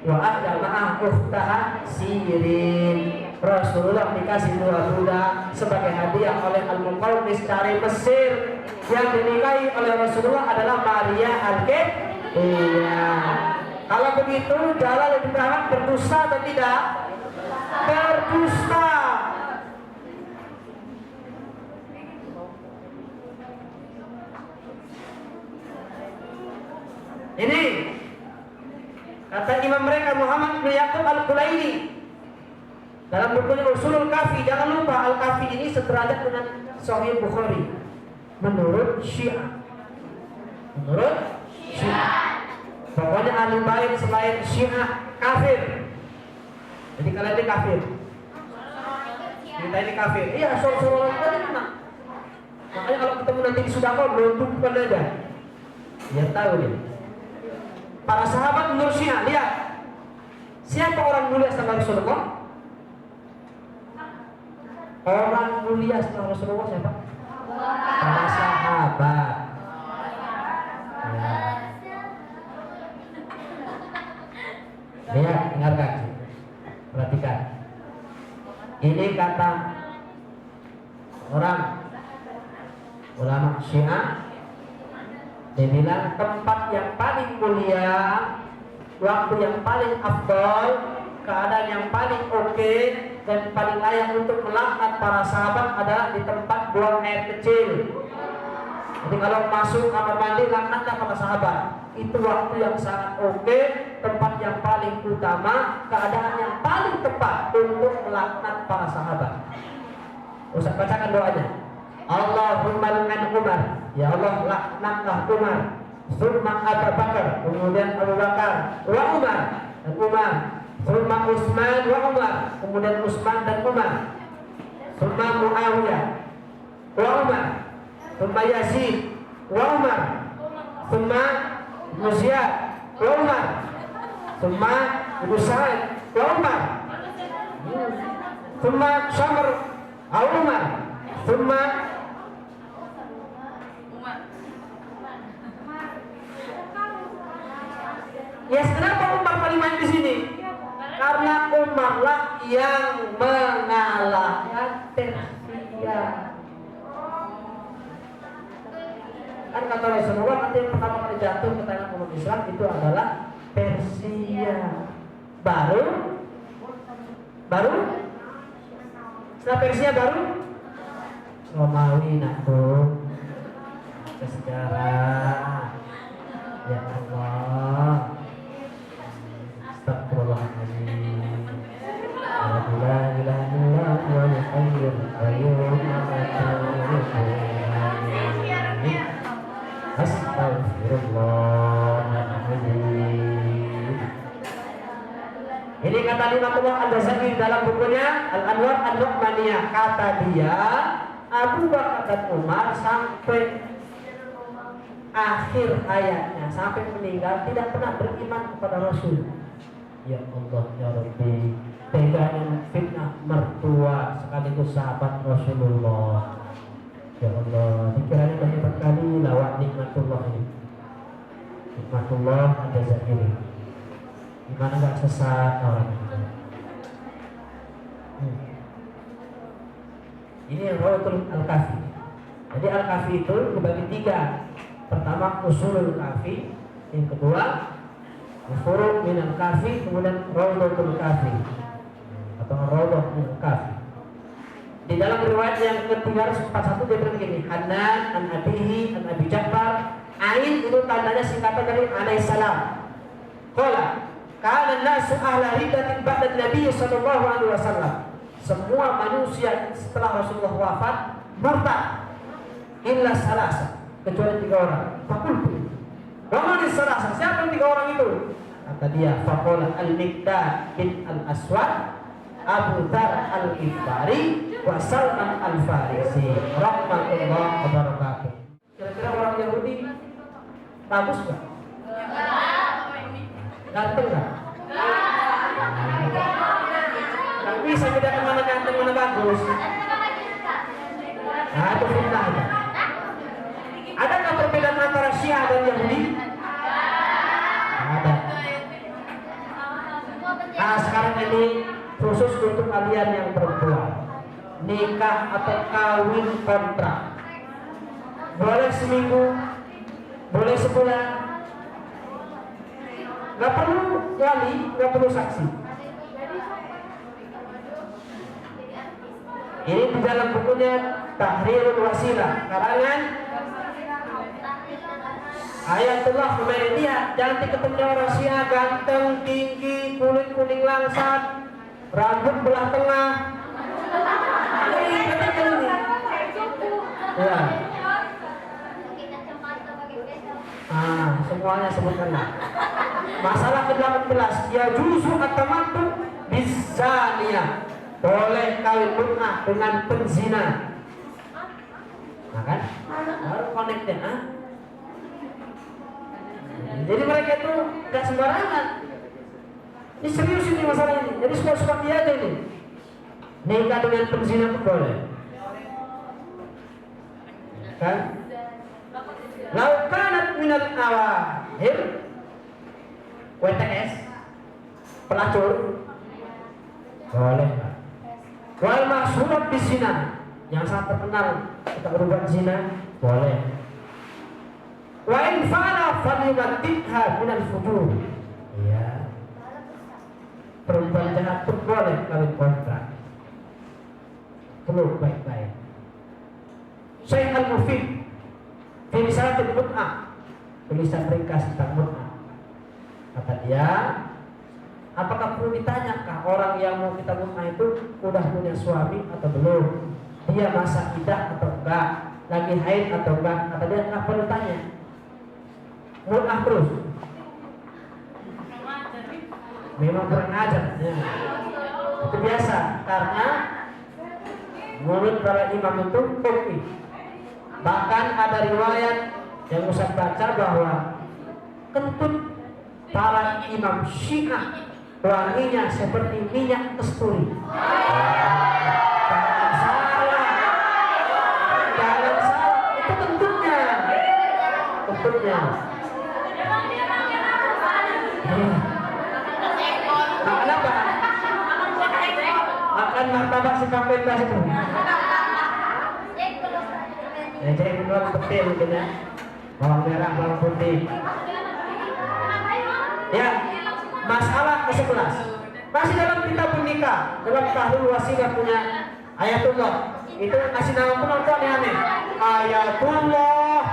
wa ahda ma'ah ukhtaha Sirin. Rasulullah dikasih dua budak sebagai hadiah oleh al-Muqawqis dari Mesir. Yang dinikahi oleh Rasulullah adalah Maria al-Qibtiyah. Kalau begitu Jalaluddin Rahmat berdusta atau tidak? Berdusta. Ini kata imam mereka Muhammad bin Yaqub al-Kulaini dalam bukunya Usulul Kafi. Jangan lupa Al-Kafi ini sederajat dengan Sahih Bukhari menurut Syiah. Menurut Syiah, pokoknya ahli bait selain Syiah kafir. Jadi kalian ini kafir, kita ini kafir. Iya, soal-soal tadi enak. Makanya kalau ketemu nanti di Sudako belum bukan aja. Ya tahu nih. Para sahabat menurut Syiah, lihat siapa orang mulia setelah Rasulullah? Orang mulia setelah Rasulullah siapa? Para sahabat. Ya. Lihat, dengarkan, perhatikan. Ini kata orang ulama Syiah. Dia bilang tempat yang paling mulia, waktu yang paling afdal, keadaan yang paling oke dan paling layak untuk melaknat para sahabat adalah di tempat buang air kecil. Jadi kalau masuk kamar mandi laknatlah para sahabat. Itu waktu yang sangat oke, tempat yang paling utama, keadaan yang paling tepat untuk melaknat para sahabat. Ustaz bacakan doanya. Allahumma la'an Umar, ya Allah laknatlah Umar. Summa Abu Bakar, kemudian Abu Bakar, wa Umar dan Umar. Summa Utsman wa Umar, kemudian Utsman dan Umar. Summa Muawiyah wa Umar, summa Yazid wa Umar, summa Musyad wa Umar, summa Abu Sa'id wa Umar, summa Syamr wa Umar, summa ya. Kenapa Umar paling main di sini? Karena Umarlah yang mengalahkan Persia. Kan kata Rasulullah, nanti yang pertama kali jatuh ke tangan umat Islam itu adalah Persia. Baru setelah Persia baru Romawi. Nakku ke sejarah. Ya Allah, astagfirullahaladzim. La ilaha illallah wal hayyul qayyum. Astagfirullahaladzim. Ini kata Ni'matullah Al-Ghazali dalam bukunya Al-Anwar An-Nu'maniyah. Kata dia, Abu Bakar dan Umar sampai akhir hayatnya, sampai meninggal tidak pernah beriman kepada Rasul. Ya Allah, ya Rabbi, teganya fitnah mertua sekaligus sahabat Rasulullah. Ya Allah, dikiranya hebat kali lawak nikmatullah ini. Nikmatullah ada zakiri. Gimana gak sesat orang itu? Ini yang Rawatul Al-Kafi. Jadi Al-Kafi itu dibagi 3. Pertama Usulul Kafi, yang kedua Furu' min Al-Kafi, kemudian Rawatul Kafi atau Rawdah min Al-Kafi. Di dalam riwayat yang ke-341 dia bilang begini, Hanan an Abihi an Abi Ja'far, Ain itu tandanya singkatan dari alaihissalam. Qala kana nasu ahla riddatin ba'da Nabi sallallahu alaihi wasallam. Semua manusia setelah Rasulullah wafat murtad illa salasa, kecuali 3 orang. Fakultu, wa man salasa? Siapa 3 orang itu? Kata dia, faqala al-Miqdad bin al-Aswad, Abu Dzar al-Ghifari, wa Salman al-Farisi, rahmatullah wa barakatuh. Kira-kira orang Yahudi bagus nggak? Ganteng nggak? Nggak bisa bedakan mana ganteng mana bagus. Nah, itu fitnah. Adakah perbedaan antara Syiah dan Yahudi? Ada. Nah, sekarang ini khusus untuk kalian yang perempuan, nikah atau kawin kontrak boleh seminggu, boleh sebulan, nggak perlu wali, nggak perlu saksi. Ini di dalam bukunya Tahrirul Wasilah karangan Ayatullah Khomeini. Cantik ketemu orang Syiah, ganteng, tinggi, kulit kuning langsat, rambut belah tengah. Ya. Semuanya sebutkanlah. Masalah ke-18, ya juzu at-tamattu bizaniyah. Boleh kawin mut'ah dengan penzina. Nah kan? Harus connected, Jadi mereka itu gak sembarangan. Ini serius ini masalah ini. Jadi suka-suka dia aja ini. Nikah dengan penzina pun boleh. Kan? Laukanat minal awahir, WTS, pelacur, boleh. Wal mahsurat di zina, yang sangat terkenal kita berbuat zina, boleh. Wa in fa'ala falyumattitha minal fujur. Iya. Perempuan jahat pun boleh kawin kontrak. Perlu baik-baik. Syekh Al-Mufid fi Risalatul Mut'ah, tulisan ringkas tentang mut'ah. Kata dia, apakah perlu ditanyakah orang yang mau kita mut'ah itu udah punya suami atau belum? Dia masa iddah atau enggak? Lagi haid atau enggak? Kata dia, nggak perlu tanya. Mut'ah terus. Memang kurang ajar. Ya. Itu biasa karena menurut para imam itu oke. Bahkan ada riwayat yang Ustaz baca bahwa kentut para imam Syiah wanginya seperti minyak kasturi. Jangan salah, itu kentutnya. Nah, kenapa? Makan martabak si kapten itu. Jadi keluar seperti mungkin ya, bawang merah, bawang putih. Ya, masalah ke-11 masih dalam kitab nikah, dalam Tahrirul Wasilah punya Ayatullah. Itu kasih nama pun apa aneh-aneh. Ayatullah,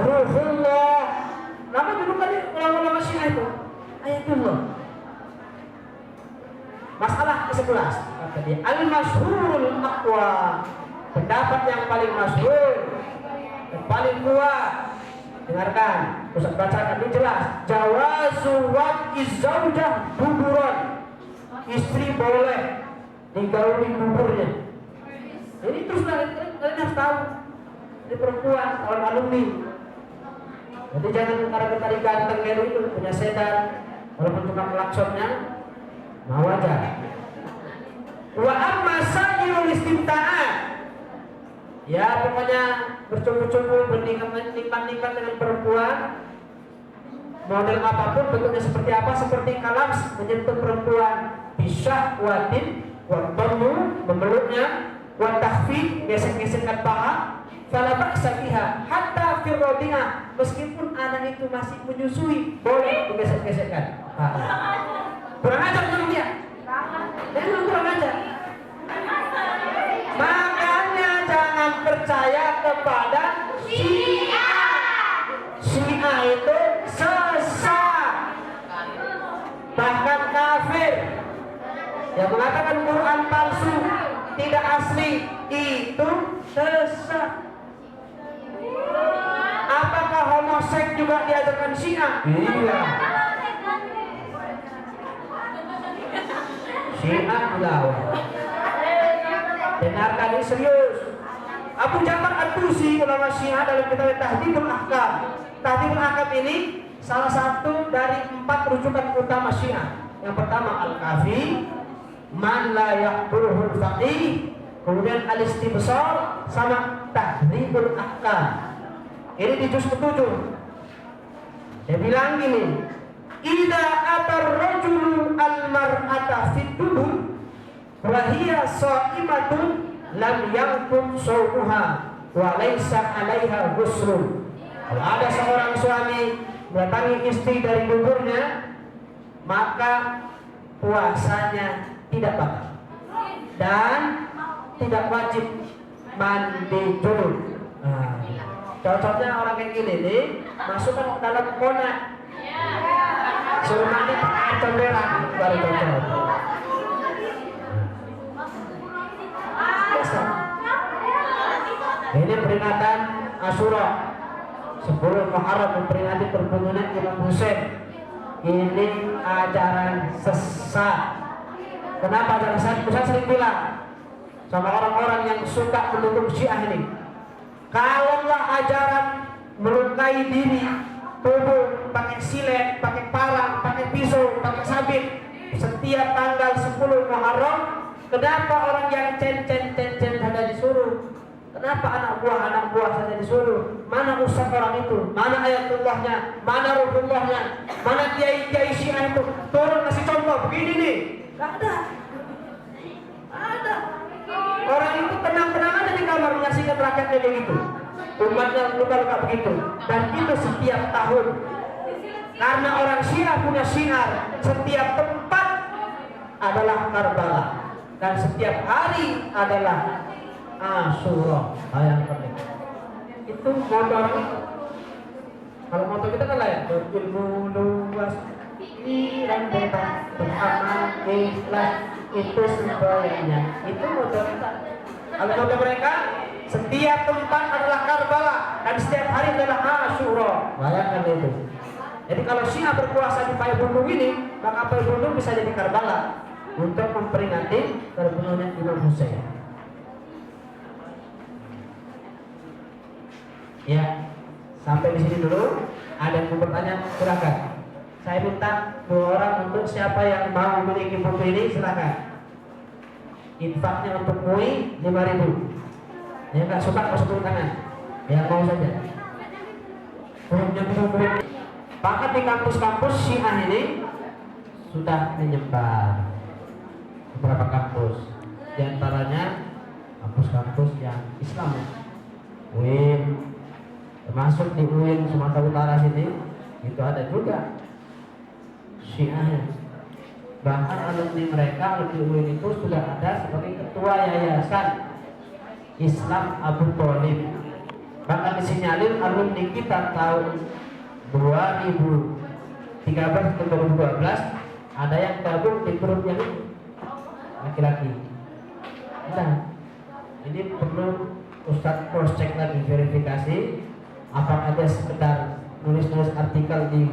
Ruhullah. Nama dulu kali ulama-ulama Syiah itu Ayatullah. Masalah ke-11 kata dia, al-masyhurul aqwa, pendapat yang paling masyhur, yang paling kuat. Dengarkan, Ustaz bacakan ini jelas. Jawazu wad'iz zaujah buburan, istri boleh digauli kuburnya. Ini terus kalian harus tahu. Ini perempuan, calon alumni. Jadi jangan karena tadi ganteng kayak itu punya sedan, walaupun cuma klaksonnya, mau aja. Wa amma sa'irul istimta'at. Ya pokoknya bercumbu-cumbu, bernikmat-nikmat dengan perempuan, model apapun, bentuknya seperti apa, seperti kalams menyentuh perempuan, bisyahwatin, wa darmu memeluknya, wa tahfi gesek-gesekkan paha, fala ba'sa biha hatta fi radi'ah, meskipun anak itu masih menyusui boleh digesek-gesekkan paha. Kurang ajar dulu dia. Memang kurang ajar. Makanya jangan percaya kepada Syiah. Syiah itu sesat, bahkan kafir. Yang mengatakan Quran palsu, tidak asli, itu sesat. Apakah homoseks juga diajarkan Syiah? Iya. Syiah melawan. Dengarkan ini serius. Abu Ja'far At-Tusi, ulama Syiah, dalam kitab Tahdhibul Ahkam. Tahdhibul Ahkam ini salah satu dari 4 rujukan utama Syiah. Yang pertama Al-Kafi, Man la yaqbuluhul faqih, kemudian Al-Istibsar, sama Tahdhibul Ahkam. Ini di juz ke-7. Dia bilang gini, idza atar rajulu al-mar'ata fid dubur wa hiya sha'imatun lam yanqud shawmuha wa laysa 'alaiha ghusl. Kalau ada seorang suami mendatangi istri dari duburnya, maka puasanya tidak batal dan tidak wajib mandi junub. Cocoknya orang kayak gini nih, masukkan ke dalam konak, suruh mandi pakai comberan baru cocok. Ini peringatan Asyura 10 Muharram, memperingati perbunuhan Imam Husain. Ini ajaran sesat. Kenapa ajaran sesat? Saya sering bilang sama orang-orang yang suka mendukung Syiah ini, kalaulah ajaran melukai diri, tubuh, pakai silet, pakai parang, pakai pisau, pakai sabit setiap tanggal 10 Muharram, kenapa orang yang cen saja disuruh? Kenapa anak buah saja disuruh? Mana ustaz orang itu? Mana ayatullahnya? Mana ruhullahnya? Mana kiai-kiai Syiah itu? Turun kasih contoh begini nih. Gak ada. Ada. Orang itu tenang-tenang aja di kamar menyaksikan rakyatnya begitu. Umatnya luka-luka begitu. Dan itu setiap tahun. Karena orang Syiah punya syiar, setiap tempat adalah Karbala dan setiap hari adalah Asyura. Bayangkan itu motor. Kalau motor kita kan lain berilmu luas, pikiran bebas, beramal ikhlas, itu semuanya. Itu motor kita. Kalau motor mereka, setiap tempat adalah Karbala dan setiap hari adalah Asyura. Bayangkan itu. Jadi kalau Syiah berkuasa di Payakumbuh ini, maka Payakumbuh bisa jadi Karbala untuk memperingati terbunuhnya Imam Husain. Ya, sampai di sini dulu. Ada yang mau bertanya, silakan. Saya minta 2 orang untuk siapa yang mau memiliki buku ini, silakan. Infaknya untuk MUI 5.000. Ya nggak suka masuk tangan. Ya mau saja. Bahkan di kampus-kampus Syiah ini sudah menyebar beberapa kampus. Di antaranya kampus-kampus yang Islam. UIN, termasuk di UIN Sumatera Utara sini itu ada juga Syiah. Bahkan alumni mereka, alumni UIN itu sudah ada sebagai ketua yayasan Islam Abu Thalib. Bahkan disinyalir alumni kita tahun 2013 ke 2012 ada yang gabung di grup yang laki-laki. Nah, ini perlu Ustadz cross check lagi, verifikasi apakah ada sekedar nulis-nulis artikel di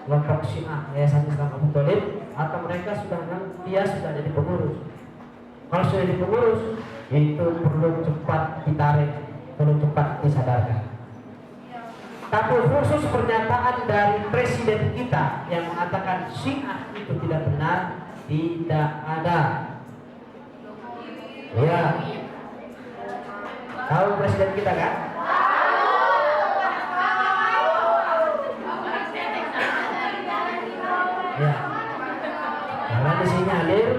kelompok Syiah Yayasan Islam Abu Thalib atau mereka sudah jadi pengurus. Kalau sudah jadi pengurus, itu perlu cepat ditarik, perlu cepat disadarkan. Tapi khusus pernyataan dari presiden kita yang mengatakan Syiah itu tidak benar, tidak ada. Ya, tahu presiden kita kan? Ya, karena disinyalir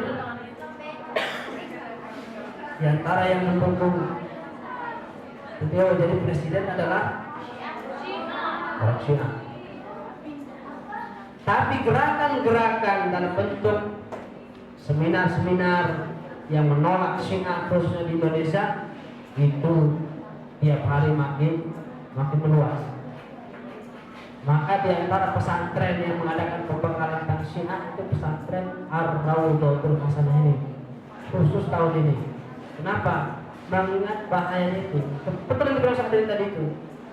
di antara yang mendukung beliau jadi presiden adalah orang Syiah. Tapi gerakan-gerakan dalam bentuk seminar-seminar yang menolak Syiah khususnya di Indonesia itu tiap hari makin meluas. Maka di antara pesantren yang mengadakan pembekalan tentang Syiah itu pesantren Ar-Raudhatul Hasanah ini, khusus tahun ini. Kenapa? Mengingat bahayanya itu. Betul yang dibilang Syekh tadi itu.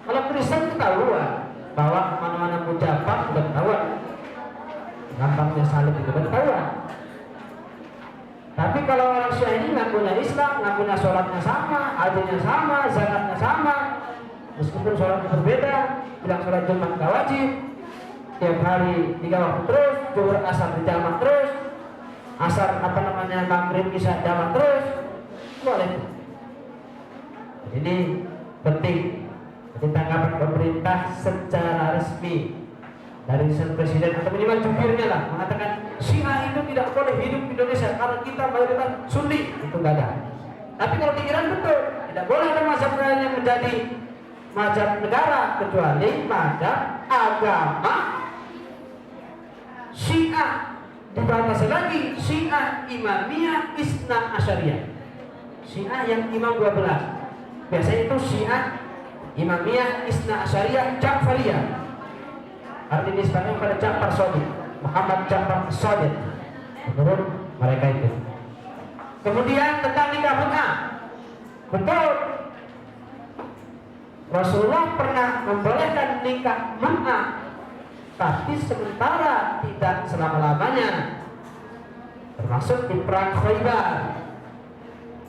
Kalau Kristen ketahuan bahwa mana-mana mujabah sudah ketahuan, gampangnya salib itu sudah ketahuan. Tapi kalau orang Syiah ini ngakunya Islam, ngakunya sholatnya sama, hajinya sama, zakatnya sama, meskipun sholatnya berbeda, bilang sholat Jumat gak wajib, tiap hari 3 waktu terus, zuhur asar dijamak terus, asar maghrib isya jamak terus, boleh. Ini penting. Jadi tanggapan pemerintah secara resmi dari presiden atau minimal jubirnya lah mengatakan Syiah itu tidak boleh hidup di Indonesia karena kita mayoritas Sunni, itu gak ada. Tapi kalau di Iran betul, tidak boleh ada mazhab lain yang menjadi mazhab negara kecuali mazhab agama Syiah. Dibatasi lagi Syiah Imamiyah Isna Asyariyah, Syiah yang imam 12. Biasanya itu Syiah Imamiyah Isna Asyariyah Ja'fariyah, artinya disebutkan pada Ja'far Shadiq, Muhammad Ja'far Shadiq, menurut mereka itu. Kemudian tentang nikah mut'ah, betul, Rasulullah pernah membolehkan nikah mut'ah, tapi sementara tidak selama-lamanya, termasuk di perang Khaybar.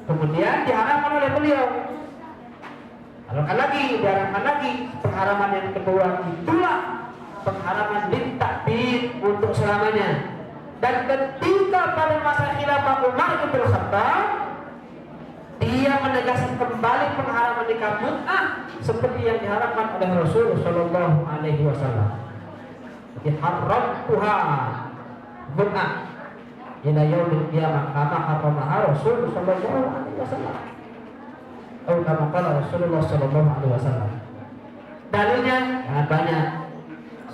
Kemudian diharamkan oleh beliau. Diharamkan lagi pengharaman yang kedua, itulah pengharaman litakbir untuk selamanya. Dan ketika pada masa khilafah Umar bin Khattab, dia menegaskan kembali pengharaman nikah mut'ah seperti yang diharapkan oleh Rasul Shallallahu Alaihi Wasallam. Diharamtuha mut'ah ila yaumil qiyamah kama haramaha Rasul Shallallahu Alaihi Wasallam. Atau kama qala Rasulullah Shallallahu Alaihi Wasallam. Dalilnya sangat banyak.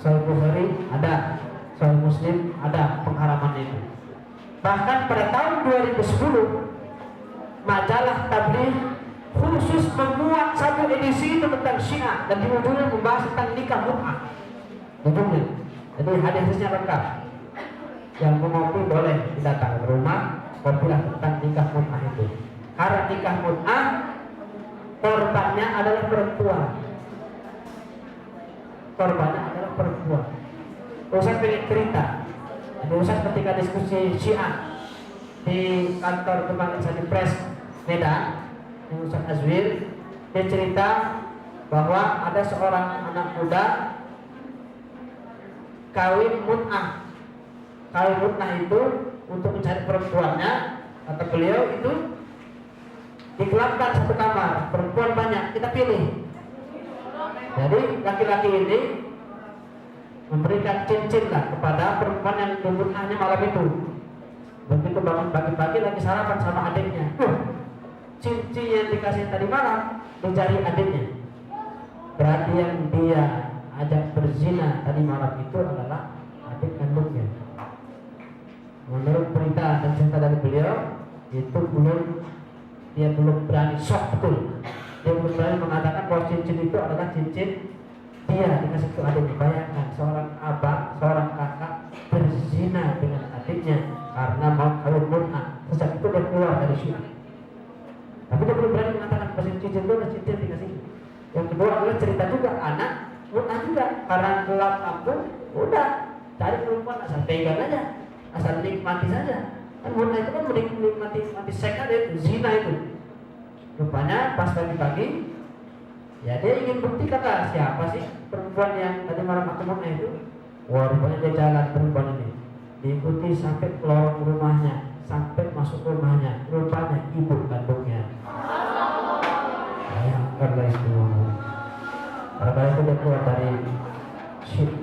Sahih Bukhari ada, Sahih Muslim ada pengharaman itu. Bahkan pada tahun 2010 majalah Tabligh khusus memuat satu edisi itu tentang Syiah dan di ujungnya membahas tentang nikah mut'ah. Ujungnya, jadi hadisnya lengkap. Yang mau ngopi boleh datang ke rumah, kopilah tentang nikah mut'ah itu. Karena nikah mut'ah korbannya adalah perempuan. Korbannya adalah perempuan. Ustaz pengen cerita. Jadi Ustaz ketika diskusi Syiah di kantor Kembang Insani Press Medan, yang Ustaz Azwir, dia cerita bahwa ada seorang anak muda kawin mut'ah. Kawin mut'ah itu untuk mencari perempuannya, kata beliau itu digelapkan satu kamar, perempuan banyak, kita pilih. Jadi laki-laki ini memberikan cincin lah kepada perempuan yang mut'ahnya malam itu. Begitu bangun pagi-pagi lagi sarapan sama adiknya, cincin yang dikasih tadi malam dicari adiknya. Berarti yang dia ajak berzina tadi malam itu adalah adik kandungnya. Menurut berita dan cerita dari beliau, itu dia belum berani shock betul. Dia belum berani mengatakan bahwa cincin itu adalah cincin dia dikasih ke adiknya. Bayangkan seorang abang, seorang kakak berzina dengan adiknya karena mau kawin mut'ah. Sejak itu dia keluar dari Syiah. Tapi dia belum berani mengatakan bahwa cincin itu adalah cincin dikasih. Yang kedua adalah cerita juga anak mut'ah juga, karena gelap kampung, udah cari perempuan asal pegang aja, asal nikmati saja. Kan murna itu kan menikmati seks ada itu, zina itu. Rupanya pas pagi-pagi, ya dia ingin bukti kata siapa sih perempuan yang tadi malam aku murna itu. Wah, rupanya dia jalan perempuan ini, diikuti sampai ke lorong rumahnya, sampai masuk rumahnya. Rupanya ibu kandungnya. Bayangkanlah itu. Karena itu dia keluar dari syirik.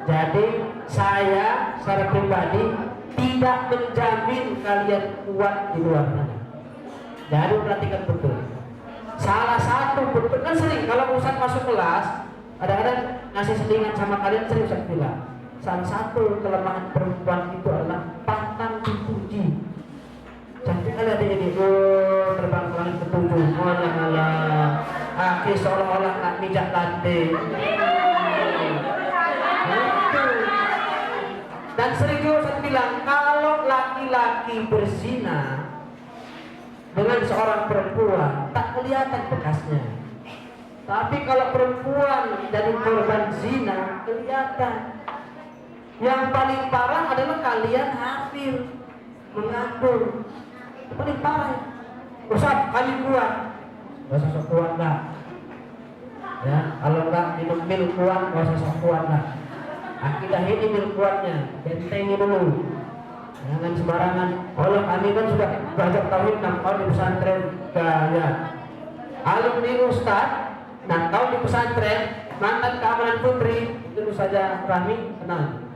Jadi saya secara pribadi tidak menjamin kalian kuat di luar sana. Jadi perhatikan betul. Salah satu bentuk kan sering kalau Ustaz masuk kelas, kadang-kadang ngasih selingan sama kalian sering Ustaz bilang. Salah satu kelemahan perempuan itu adalah pantang dipuji. Cantik kali ada ini, terbang ke langit ketujuh, malah akhir seolah-olah nak mijak lantai. Dan sering juga saya bilang, kalau laki-laki berzina dengan seorang perempuan tak kelihatan bekasnya. Tapi kalau perempuan jadi korban zina kelihatan. Yang paling parah adalah kalian hamil, mengandung. Itu paling parah. Ustaz, kami kuat. Gak usah sok kuat lah. Ya, kalau nggak minum mil kuat, gak usah sok kuat lah. Akidah ini mil kuatnya, bentengi dulu. Jangan sembarangan. Kalau kami kan sudah belajar tauhid 6 tahun di pesantren, ya. Alumni Ustaz 6 tahun di pesantren, mantan keamanan putri, itu saja Rami kenal.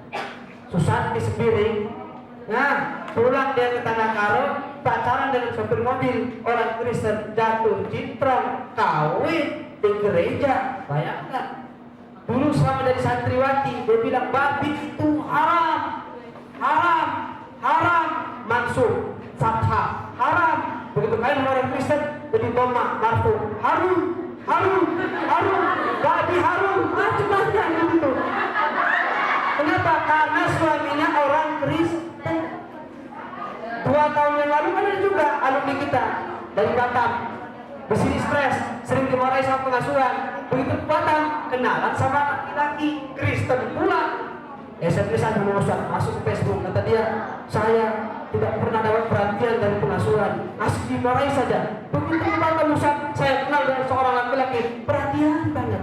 Susanti Sepiring. Nah, pulang dia ke Tanah Karo, pacaran dengan sopir mobil orang Kristen, jatuh cintrong, kawin di gereja. Bayangkan. Dulu sama dari santriwati, dia bilang babi itu haram, haram, haram, mansur, fathah, haram. Begitu kalian orang Kristen, jadi doma, marfu, harum, harum, harum, babi harum, macam-macam gitu. Kenapa? Karena suaminya orang Kristen. 2 tahun yang lalu kan ada juga alumni kita dari Batam. Di sini stres, sering dimarahi sama pengasuhan. Begitu ke Batam, kenalan sama laki-laki Kristen pula. SMS sama Ustaz, masuk ke Facebook, kata dia, saya tidak pernah dapat perhatian dari pengasuhan, asik dimarahi saja. Begitu ke Batam Ustaz, saya kenal dengan seorang laki-laki, perhatian banget.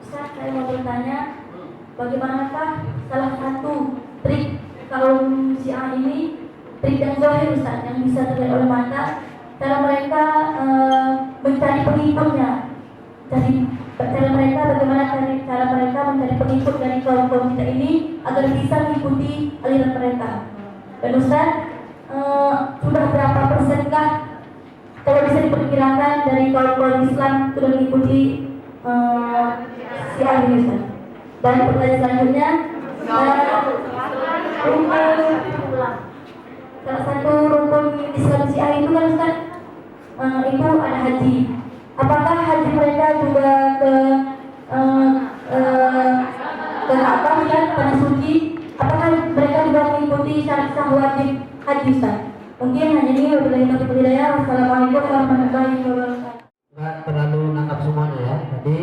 Ustaz, saya mau bertanya, bagaimanakah salah satu trik kaum Syiah ini, trik dan zahir Ustaz, yang bisa terlihat oleh mata, cara mereka mencari pengikutnya, cara mereka bagaimana cara mereka mencari pengikut dari kaum kita ini agar bisa mengikuti aliran mereka. Dan Ustaz, sudah berapa persenkah kalau bisa diperkirakan dari kaum Islam sudah mengikuti Syiah ini Ustaz? Dan pertanyaan selanjutnya, salah satu rukun Islam Syiah itu kan Ustaz, itu ada haji. Apakah haji mereka juga ke Ka'bah Ustaz, tanah suci? Apakah mereka juga mengikuti syarat wajib haji Ustaz? Mungkin hanya ini. Wabillahi taufiq wal hidayah. Wassalamualaikum warahmatullahi wabarakatuh. Nggak terlalu nangkap semuanya ya. Jadi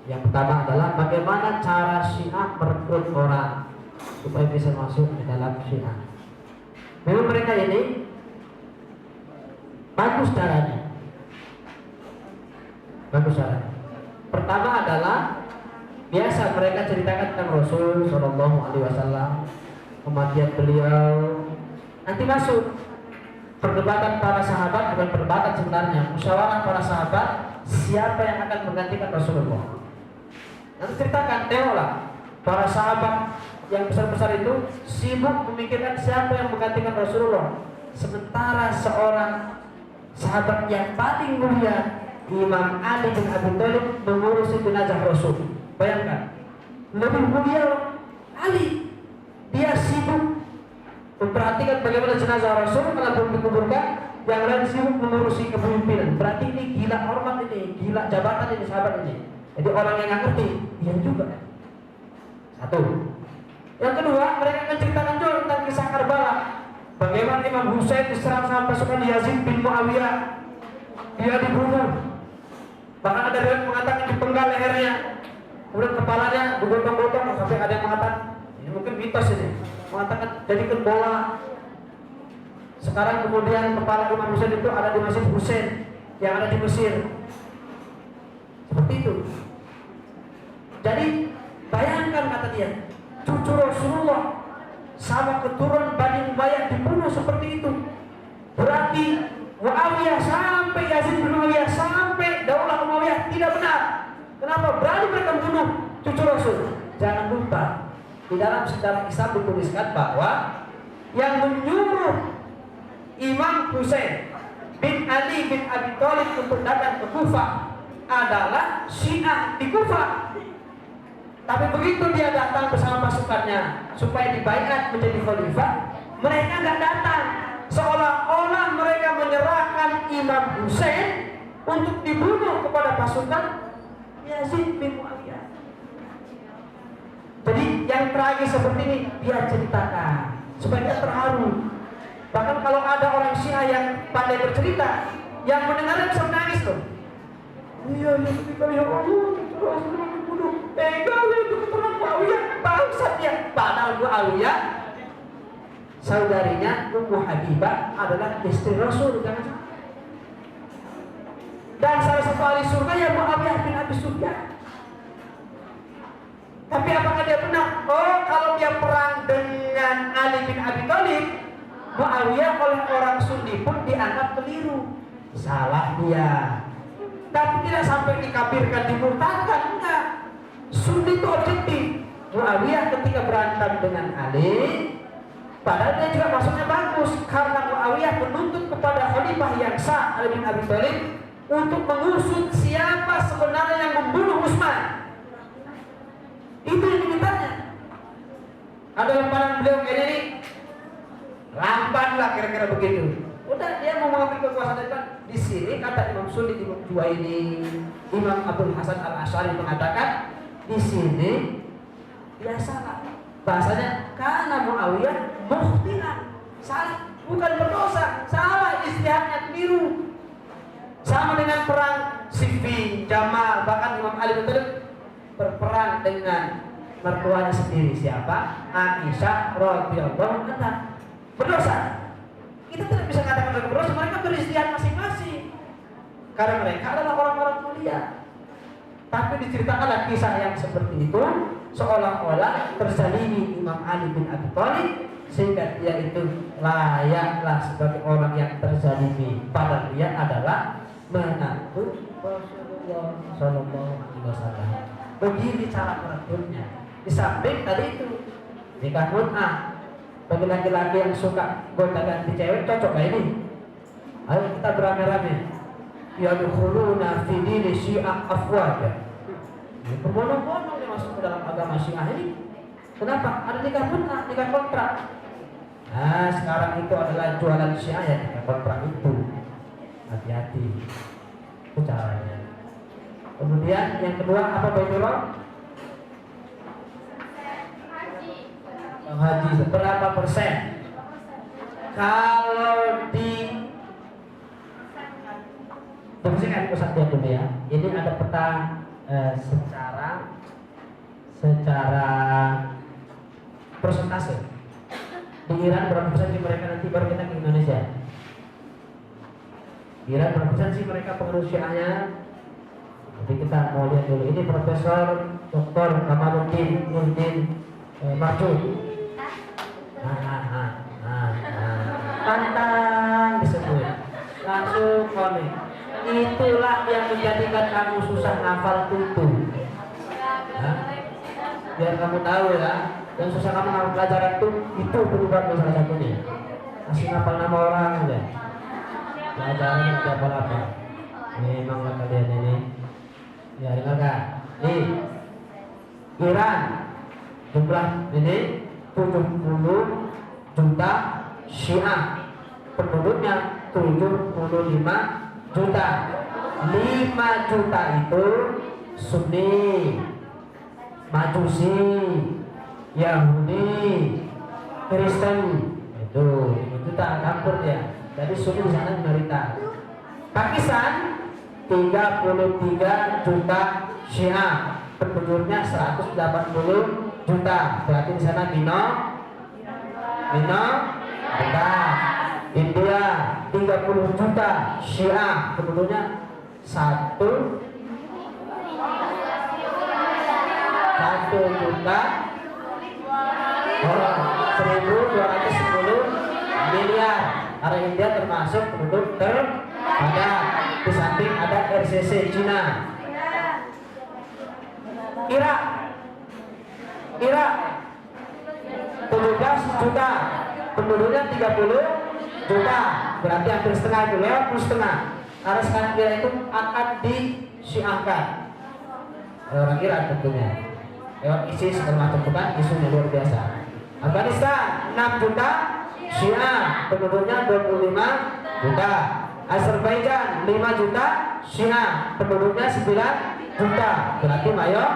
yang pertama adalah bagaimana cara Syiah merekrut orang supaya bisa masuk ke dalam Syiah. Memang mereka ini bagus caranya. Bagus caranya. Pertama adalah biasa mereka ceritakan tentang Rasul Shallallahu Alaihi Wasallam, kematian beliau. Nanti masuk perdebatan para sahabat, bukan perdebatan sebenarnya, musyawarah para sahabat siapa yang akan menggantikan Rasulullah. Nanti ceritakan, tengoklah para sahabat yang besar-besar itu sibuk memikirkan siapa yang menggantikan Rasulullah, sementara seorang sahabat yang paling mulia, Imam Ali bin Abi Thalib, mengurusi jenazah Rasul. Bayangkan, lebih mulia Ali, dia sibuk memperhatikan bagaimana jenazah Rasul telah belum dikuburkan, yang lain sibuk mengurusi kepemimpinan. Berarti ini gila hormat, ini gila jabatan ini sahabat ini. Jadi orang yang nggak ngerti, iya juga. Satu. Yang kedua, mereka akan ceritakan juga tentang kisah Karbala. Bagaimana Imam Husain diserang sama pasukan Yazid bin Muawiyah, dia dibunuh. Bahkan ada yang mengatakan dipenggal lehernya, kemudian kepalanya digotong-gotong, sampai ada yang mengatakan ini mungkin mitos ini. mengatakan jadikan bola. Sekarang kemudian kepala Imam Husain itu ada di Masjid Husain yang ada di Mesir. Seperti itu. Jadi bayangkan, kata dia, cucu Rasulullah sama keturunan Bani Umayyah dibunuh seperti itu. Berarti Muawiyah sampai Yazid bin Muawiyah sampai Daulah Umayyah tidak benar. Kenapa berani mereka membunuh cucu Rasul? Jangan lupa di dalam sejarah Islam dituliskan bahwa yang menyuruh Imam Husain bin Ali bin Abi Thalib untuk datang ke Kufah adalah Syiah di Kufah. Tapi begitu dia datang bersama pasukannya supaya dibaiat menjadi khalifah, mereka nggak datang. Seolah-olah mereka menyerahkan Imam Husain untuk dibunuh kepada pasukan Yazid bin Muawiyah. Jadi yang tragis seperti ini dia ceritakan supaya dia terharu. Bahkan kalau ada orang Syiah yang pandai bercerita, yang mendengarnya bisa menangis loh. Iya, ketika ya Allah, Rasulullah dibunuh. Tega itu keturunan Muawiyah, bangsat dia. Padahal Muawiyah, saudarinya Ummu Habibah adalah istri Rasul, jangan salah. Dan salah satu ahli surga ya Muawiyah bin Abi Sufyan. Tapi apakah dia benar? Oh, kalau dia perang dengan Ali bin Abi Thalib, Muawiyah oleh orang Sunni pun dianggap keliru. Salah dia. Tapi tidak sampai dikafirkan, dimurtadkan, enggak. Sunni itu objektif. Muawiyah ketika berantem dengan Ali, padahal dia juga maksudnya bagus, karena Muawiyah menuntut kepada khalifah yang sah Ali bin Abi Thalib untuk mengusut siapa sebenarnya yang membunuh Utsman. Itu yang dimintanya. Ada lemparan beliau kayak ini, lamban lah kira-kira begitu. Udah dia mau mengambil kekuasaan depan. Di sini kata Imam Sunni Imam Juwaini, Imam Abdul Hasan Al Asy'ari mengatakan di sini dia salah. Bahasanya karena Muawiyah mukhti'an, salah, bukan berdosa, salah, ijtihadnya keliru. Sama dengan perang Siffin, Jamal, bahkan Imam Ali bin Thalib berperang dengan mertuanya sendiri, siapa? Aisyah radhiyallahu anha. Berdosa. Kita tidak bisa katakan mereka berdosa, mereka beristihad masing-masing. Karena mereka adalah orang-orang mulia. Tapi diceritakanlah kisah yang seperti itu, seolah-olah terzalimi Imam Ali bin Abi Thalib, sehingga dia itu layaklah sebagai orang yang terzalimi. Padahal dia adalah menantu Rasulullah Sallallahu Alaihi Wasallam. Begini cara merekrutnya. Di samping tadi itu nikah mut'ah. Bagi laki-laki yang suka gonta-ganti cewek, cocok kayak ini. Ayo kita beramai-ramai. Yadkhuluna fi dini Syiah afwaja. Berbondong-bondong dia masuk ke dalam agama Syiah ini. Kenapa? Ada nikah mut'ah, nikah kontrak. Nah, sekarang itu adalah jualan Syiah ya, nikah kontrak itu. Hati-hati. Itu caranya. Kemudian yang kedua apa Baitullah? Haji berapa persen? Kalau di fungsikan pusat dia dulu ya. Ini ada peta secara persentase. Di Iran berapa persen sih mereka, nanti baru kita ke Indonesia. Di Iran berapa persen sih mereka pengaruh Syiahnya? Jadi kita mau lihat dulu. Ini Profesor Dr. Kamaluddin Nurdin Marjun. Pantang disebut. Langsung komen. Itulah yang menjadikan kamu susah ngafal tutu. Biar kamu tahu ya, yang susah kamu ngafal pelajaran itu penyebabnya salah satunya. Masih ngafal nama orang aja. Pelajaran tidak apa-apa. Memanglah kalian ini. Ya dengarkan. Nih, Iran jumlah ini 70 juta Syiah, penduduknya 75 juta. 5 juta itu Sunni, Majusi, Yahudi, Kristen. Itu 5 juta campur ya. Jadi Sunni di sana minoritas. Pakistan 33 juta Syiah, penduduknya 180 juta. Berarti di sana minoritas. India 30 juta Syiah, penduduknya 1 juta orang, 1.210 miliar. Karena India termasuk penduduk terpadat. Di samping ada RCC Cina. Irak 17 juta, penduduknya 30 juta, berarti hampir setengah itu, lewat plus setengah. Karena sekarang Irak itu akan disyiahkan orang Irak tentunya, lewat ISIS termasuk, bukan isunya luar biasa. Afghanistan 6 juta Syiah, penduduknya 25 juta. Azerbaijan 5 juta Syiah, penduduknya 9 juta, berarti mayor.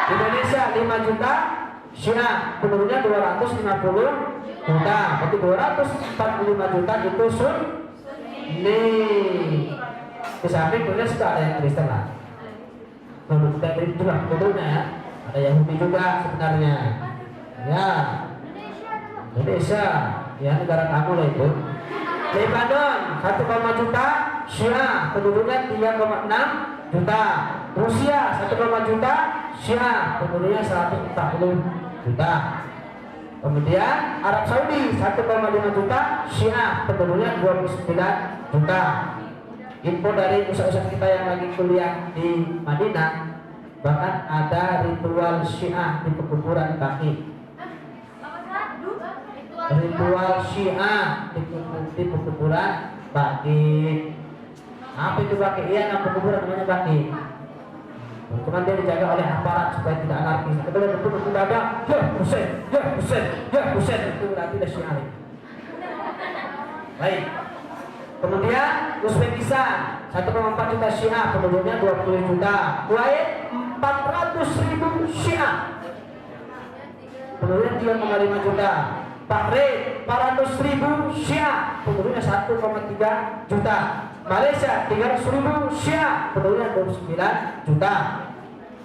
Indonesia 5 juta Syiah, penduduknya 250 juta, berarti 245 juta itu Sunni. Di samping kemudian sudah ada yang Kristen lah, penduduknya juga penduduknya ya. Ada Yahudi juga sebenarnya ya. Indonesia ya, negara kamu lah itu. Lebanon 1, juta Syiah, penduduknya 3,6 juta. Rusia 1, juta Syiah, penduduknya 140 juta. Kemudian Arab Saudi 1,5 juta Syiah, penduduknya 29 juta. Info dari ustaz-ustaz kita yang lagi kuliah di Madinah, bahkan ada ritual Syiah di pekuburan Baqi. Ritual Syiah di pekuburan Baqi. Apa itu Baqi? Iya, nama pekuburan namanya Baqi. Cuman dia dijaga oleh aparat supaya tidak anarkis. Kemudian betul-betul ada, ya Husain, ya Husain, ya Husain, itu berarti dah Syiah. Baik. Kemudian Uzbekistan 1,4 juta Syiah, penduduknya 20 juta. Kuwait 400.000 Syiah, penduduknya 3,5 juta. Bahrain 400.000 Syiah, penduduknya 1,3 juta. Malaysia 300.000 Syiah, penduduknya 29 juta.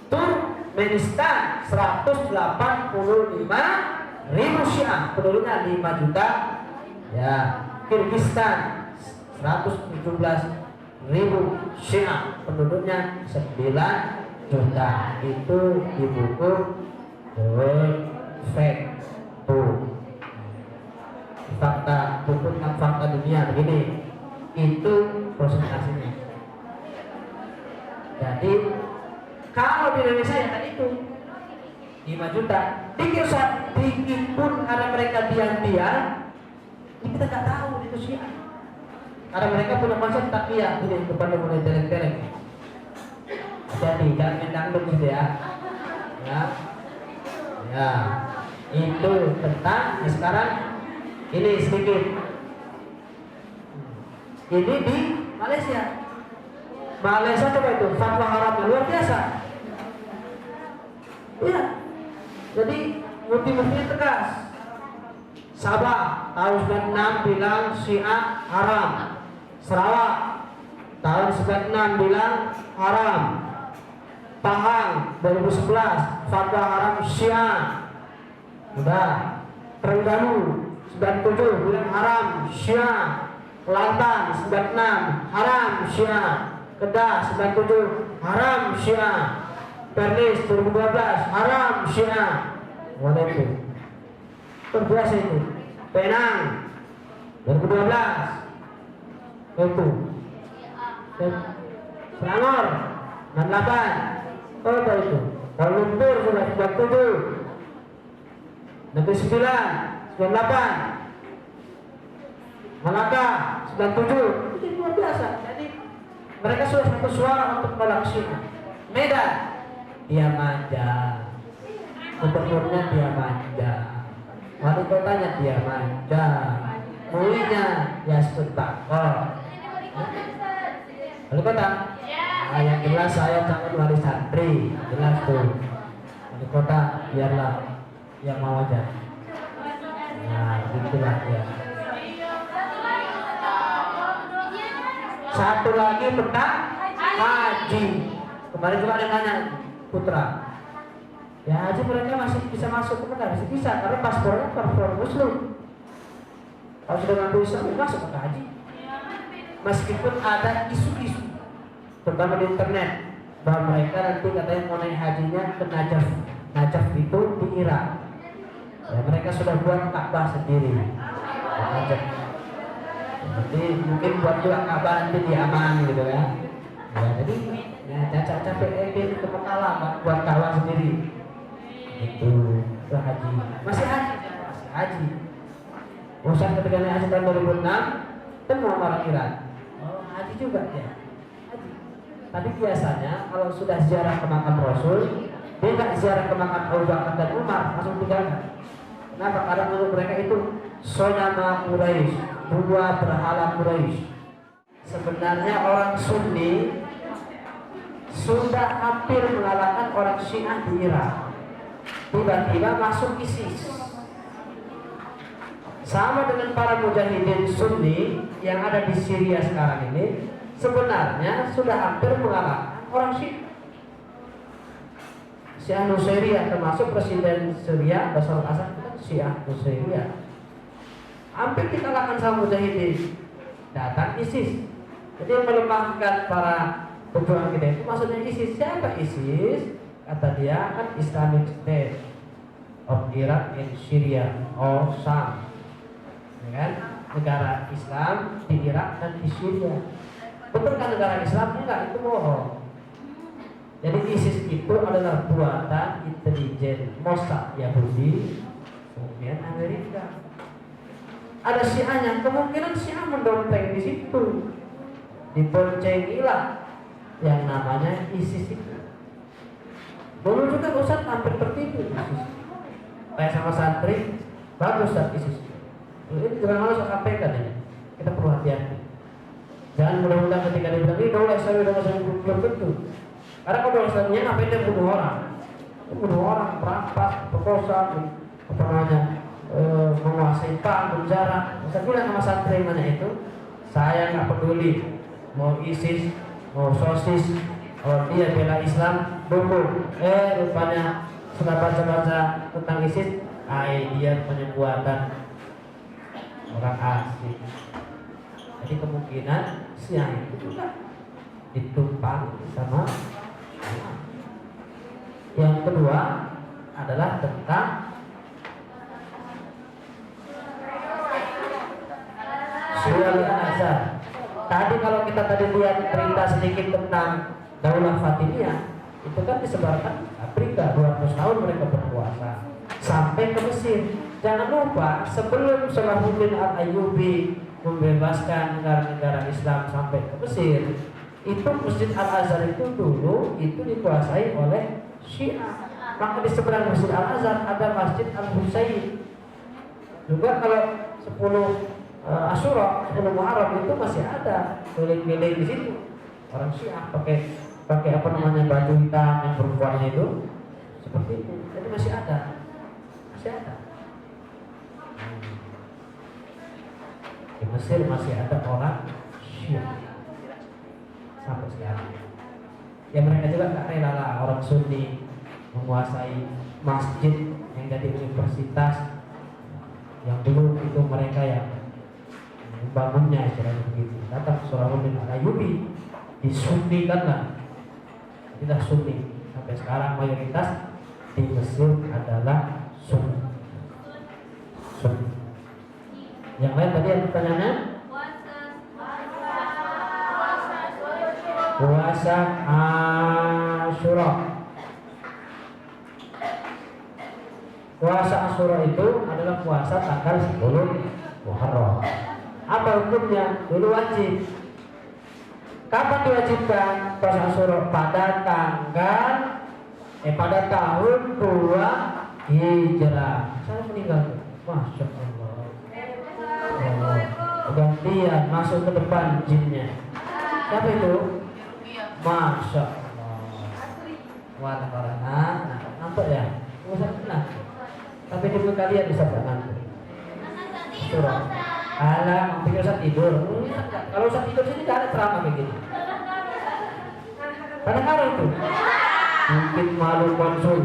Turkmenistan 185.000 Syiah, penduduknya 5 juta. Ya, Kirgistan 117.000 Syiah, penduduknya 9 juta. Itu di buku Fact tuh. Fakta, buku tentang fakta dunia begini. Itu presentasinya. Jadi kalau di Indonesia ya tadi itu 5 juta. Dikit pun karena mereka diam-diam, ini kita nggak tahu itu Syiah. Karena mereka punya konsep takiyah, ini kepada mulai dereng-dereng. Jadi jangan mendangdut gitu ya. Ya, itu tentang sekarang. Ini sedikit. Ini di Malaysia. Malaysia coba itu fatwa haramnya luar biasa. Iya. Jadi mufti-muftinya tegas. Sabah tahun 96 bilang Syiah haram. Sarawak tahun 96 bilang haram. Pahang 2011 fatwa haram Syiah. Udah. Terengganu 97 bilang haram Syiah. Kelantan 96 haram Syiah. Kedah 97 haram Syiah. Perlis 2012 haram Syiah. Waduh itu terbiasa itu. Penang 2012 itu. Selangor 68 apa itu. Kuala Lumpur sudah 97. Negeri 9 98. Malaka 97. Itu luar biasa. Jadi mereka sudah satu suara untuk menolak Syiah. Medan dia manja, gubernurnya dia manja, wali kotanya dia manja, mulinya ya setakor. Wali kota? Yang jelas saya calon wali santri, jelas tuh. Wali kota biarlah yang mau aja. Nah, itulah ya. Satu lagi tentang haji. Kemarin juga ada yang nanya, Putra, ya haji mereka masih bisa masuk ke Mekah? Masih bisa, karena paspornya paspor Muslim. Kalau sudah ngaku Islam, masuk ke haji. Meskipun ada isu-isu, terutama di internet, bahwa mereka nanti katanya mau naik hajinya ke Najaf. Najaf itu di Irak. Ya, mereka sudah buat Ka'bah sendiri. Najaf. Jadi mungkin buat juga Ka'bah nanti di Aman gitu kan. Ya, jadi ya capek-capek ke Mekah buat Ka'bah sendiri. Itu haji. Masih haji. Masih haji. Ustaz ketika naik haji tahun 2006 ketemu orang Iran. Oh, haji juga ya. Haji. Tapi biasanya kalau sudah ziarah ke makam Rasul, dia nggak ziarah ke makam Abu Bakar dan Umar, langsung tinggalkan. Kenapa? Karena menurut mereka itu sonama Quraisy, dua berhala Quraisy. Sebenarnya orang Sunni sudah hampir mengalahkan orang Syiah di Irak. Tiba-tiba masuk ISIS. Sama dengan para mujahidin Sunni yang ada di Syria sekarang ini, sebenarnya sudah hampir mengalahkan orang Syiah. Syiah Nusairiyah termasuk presiden Syria Bashar al-Assad itu Syiah Nusairiyah. Hampir dikalahkan sama mujahidin. Datang ISIS. Jadi yang melemahkan para pejuang kita itu maksudnya ISIS. Siapa ISIS? Kata dia kan Islamic State of Iraq and Syria or Sham. Ya kan? Negara Islam di Irak dan di Syria. Betul kan negara Islam? Enggak, itu bohong. Jadi ISIS itu adalah buatan intelijen Mossad Yahudi, kemudian Amerika. Ada Syiahnya, kemungkinan Syiah mendonteng di situ. Diboncengilah yang namanya ISIS itu. Dulu juga Ustaz hampir tertipu ISIS. Kayak sama santri, bagus Ustaz ISIS. Ini jangan malu saya sampaikan ini. Kita perlu hati-hati. Jangan mudah-mudahan ketika dia bilang ini daulah Islam belum tentu. Karena kalau daulah Islamnya ngapain dia bunuh orang? Bunuh orang, merampas, perkosa, apa namanya, menguasai bank, penjara. Saya bilang sama santri mana itu, saya nggak peduli mau ISIS, mau sosis, kalau dia bela Islam, dukung. Rupanya sudah baca-baca tentang ISIS, dia punya buatan orang asing. Jadi kemungkinan Syiah itu juga ditumpang sama. Yang kedua adalah tentang Surah Al-Azhar. Tadi kalau kita lihat cerita sedikit tentang Daulah Fatimiyah, itu kan disebarkan Afrika 200 tahun mereka berkuasa sampai ke Mesir. Jangan lupa sebelum Salahuddin Al-Ayyubi membebaskan negara-negara Islam sampai ke Mesir, itu Masjid Al-Azhar itu dulu itu dikuasai oleh Syiah. Maka di seberang Masjid Al-Azhar ada Masjid Al-Husayn. Juga kalau 10 Asyura, 10 Muharram itu masih ada keliling-keliling di situ. Orang Syiah pakai apa namanya baju hitam yang perempuan itu seperti itu. Jadi masih ada. Di Mesir masih ada orang Syiah sampai sekarang. Ya mereka juga tak rela lah orang Sunni menguasai masjid yang jadi universitas yang dulu itu mereka yang membangunnya, istilahnya begitu. Datang Salahuddin Al-Ayyubi disunnikan lah, tidak Sunni. Sampai sekarang mayoritas di Mesir adalah Sunni. Yang lain tadi yang pertanyaannya? Puasa Asyura. Puasa Asyura itu adalah puasa tanggal 10 Muharram. Apa hukumnya? Dulu wajib. Kapan diwajibkan puasa Asyura? Pada tahun 2 Hijrah. Saya meninggal. Masya Allah. Gantian masuk ke depan jinnya. Siapa itu? Masya Allah. Wah, nampak ya? Usah tenang. Tapi di kalian bisa ngantuk. Surah. Alah, pikir Ustaz tidur. Kalau Ustaz tidur sini gak ada ceramah kayak gini. Kadang-kadang itu. Mungkin malu konsul.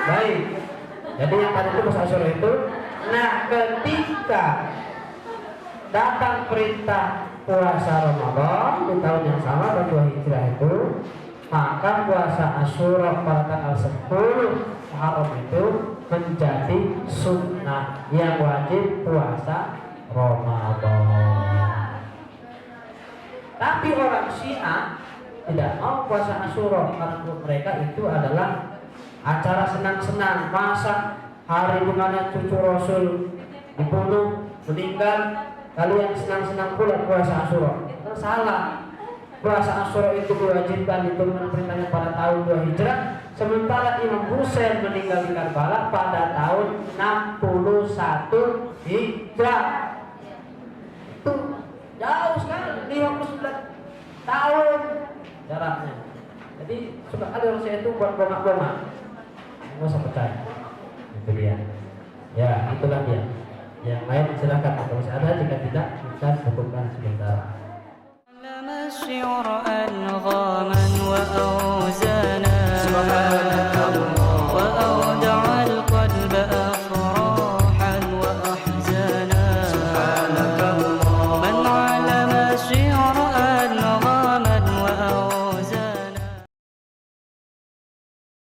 Baik. Jadi yang tadi itu Mas Asyura itu, nah ketika datang perintah puasa Ramadan di tahun yang sama tahun 2 Hijrah itu, maka puasa Asyura pada tanggal 10 Muharram itu menjadi sunnah yang wajib puasa Ramadan. Tapi orang Syiah tidak mau puasa Asyura karena menurut mereka itu adalah acara senang-senang. Masa hari di mana cucu Rasul dibunuh, meninggal, kalian senang-senang pula puasa Asyura? Salah. Puasa Asyura itu diwajibkan diturunkan perintahnya pada tahun 2 Hijrah, sementara Imam Husain meninggal di Karbala pada tahun 61 Hijrah. Itu jauh sekali, 59 tahun jaraknya. Jadi suka kali orang saya itu buat bongak-bongak, nggak usah percaya. Itu dia. Ya, itulah dia. Yang lain silakan kalau masih ada, jika tidak kita cukupkan sebentar. لم الشعر أنغام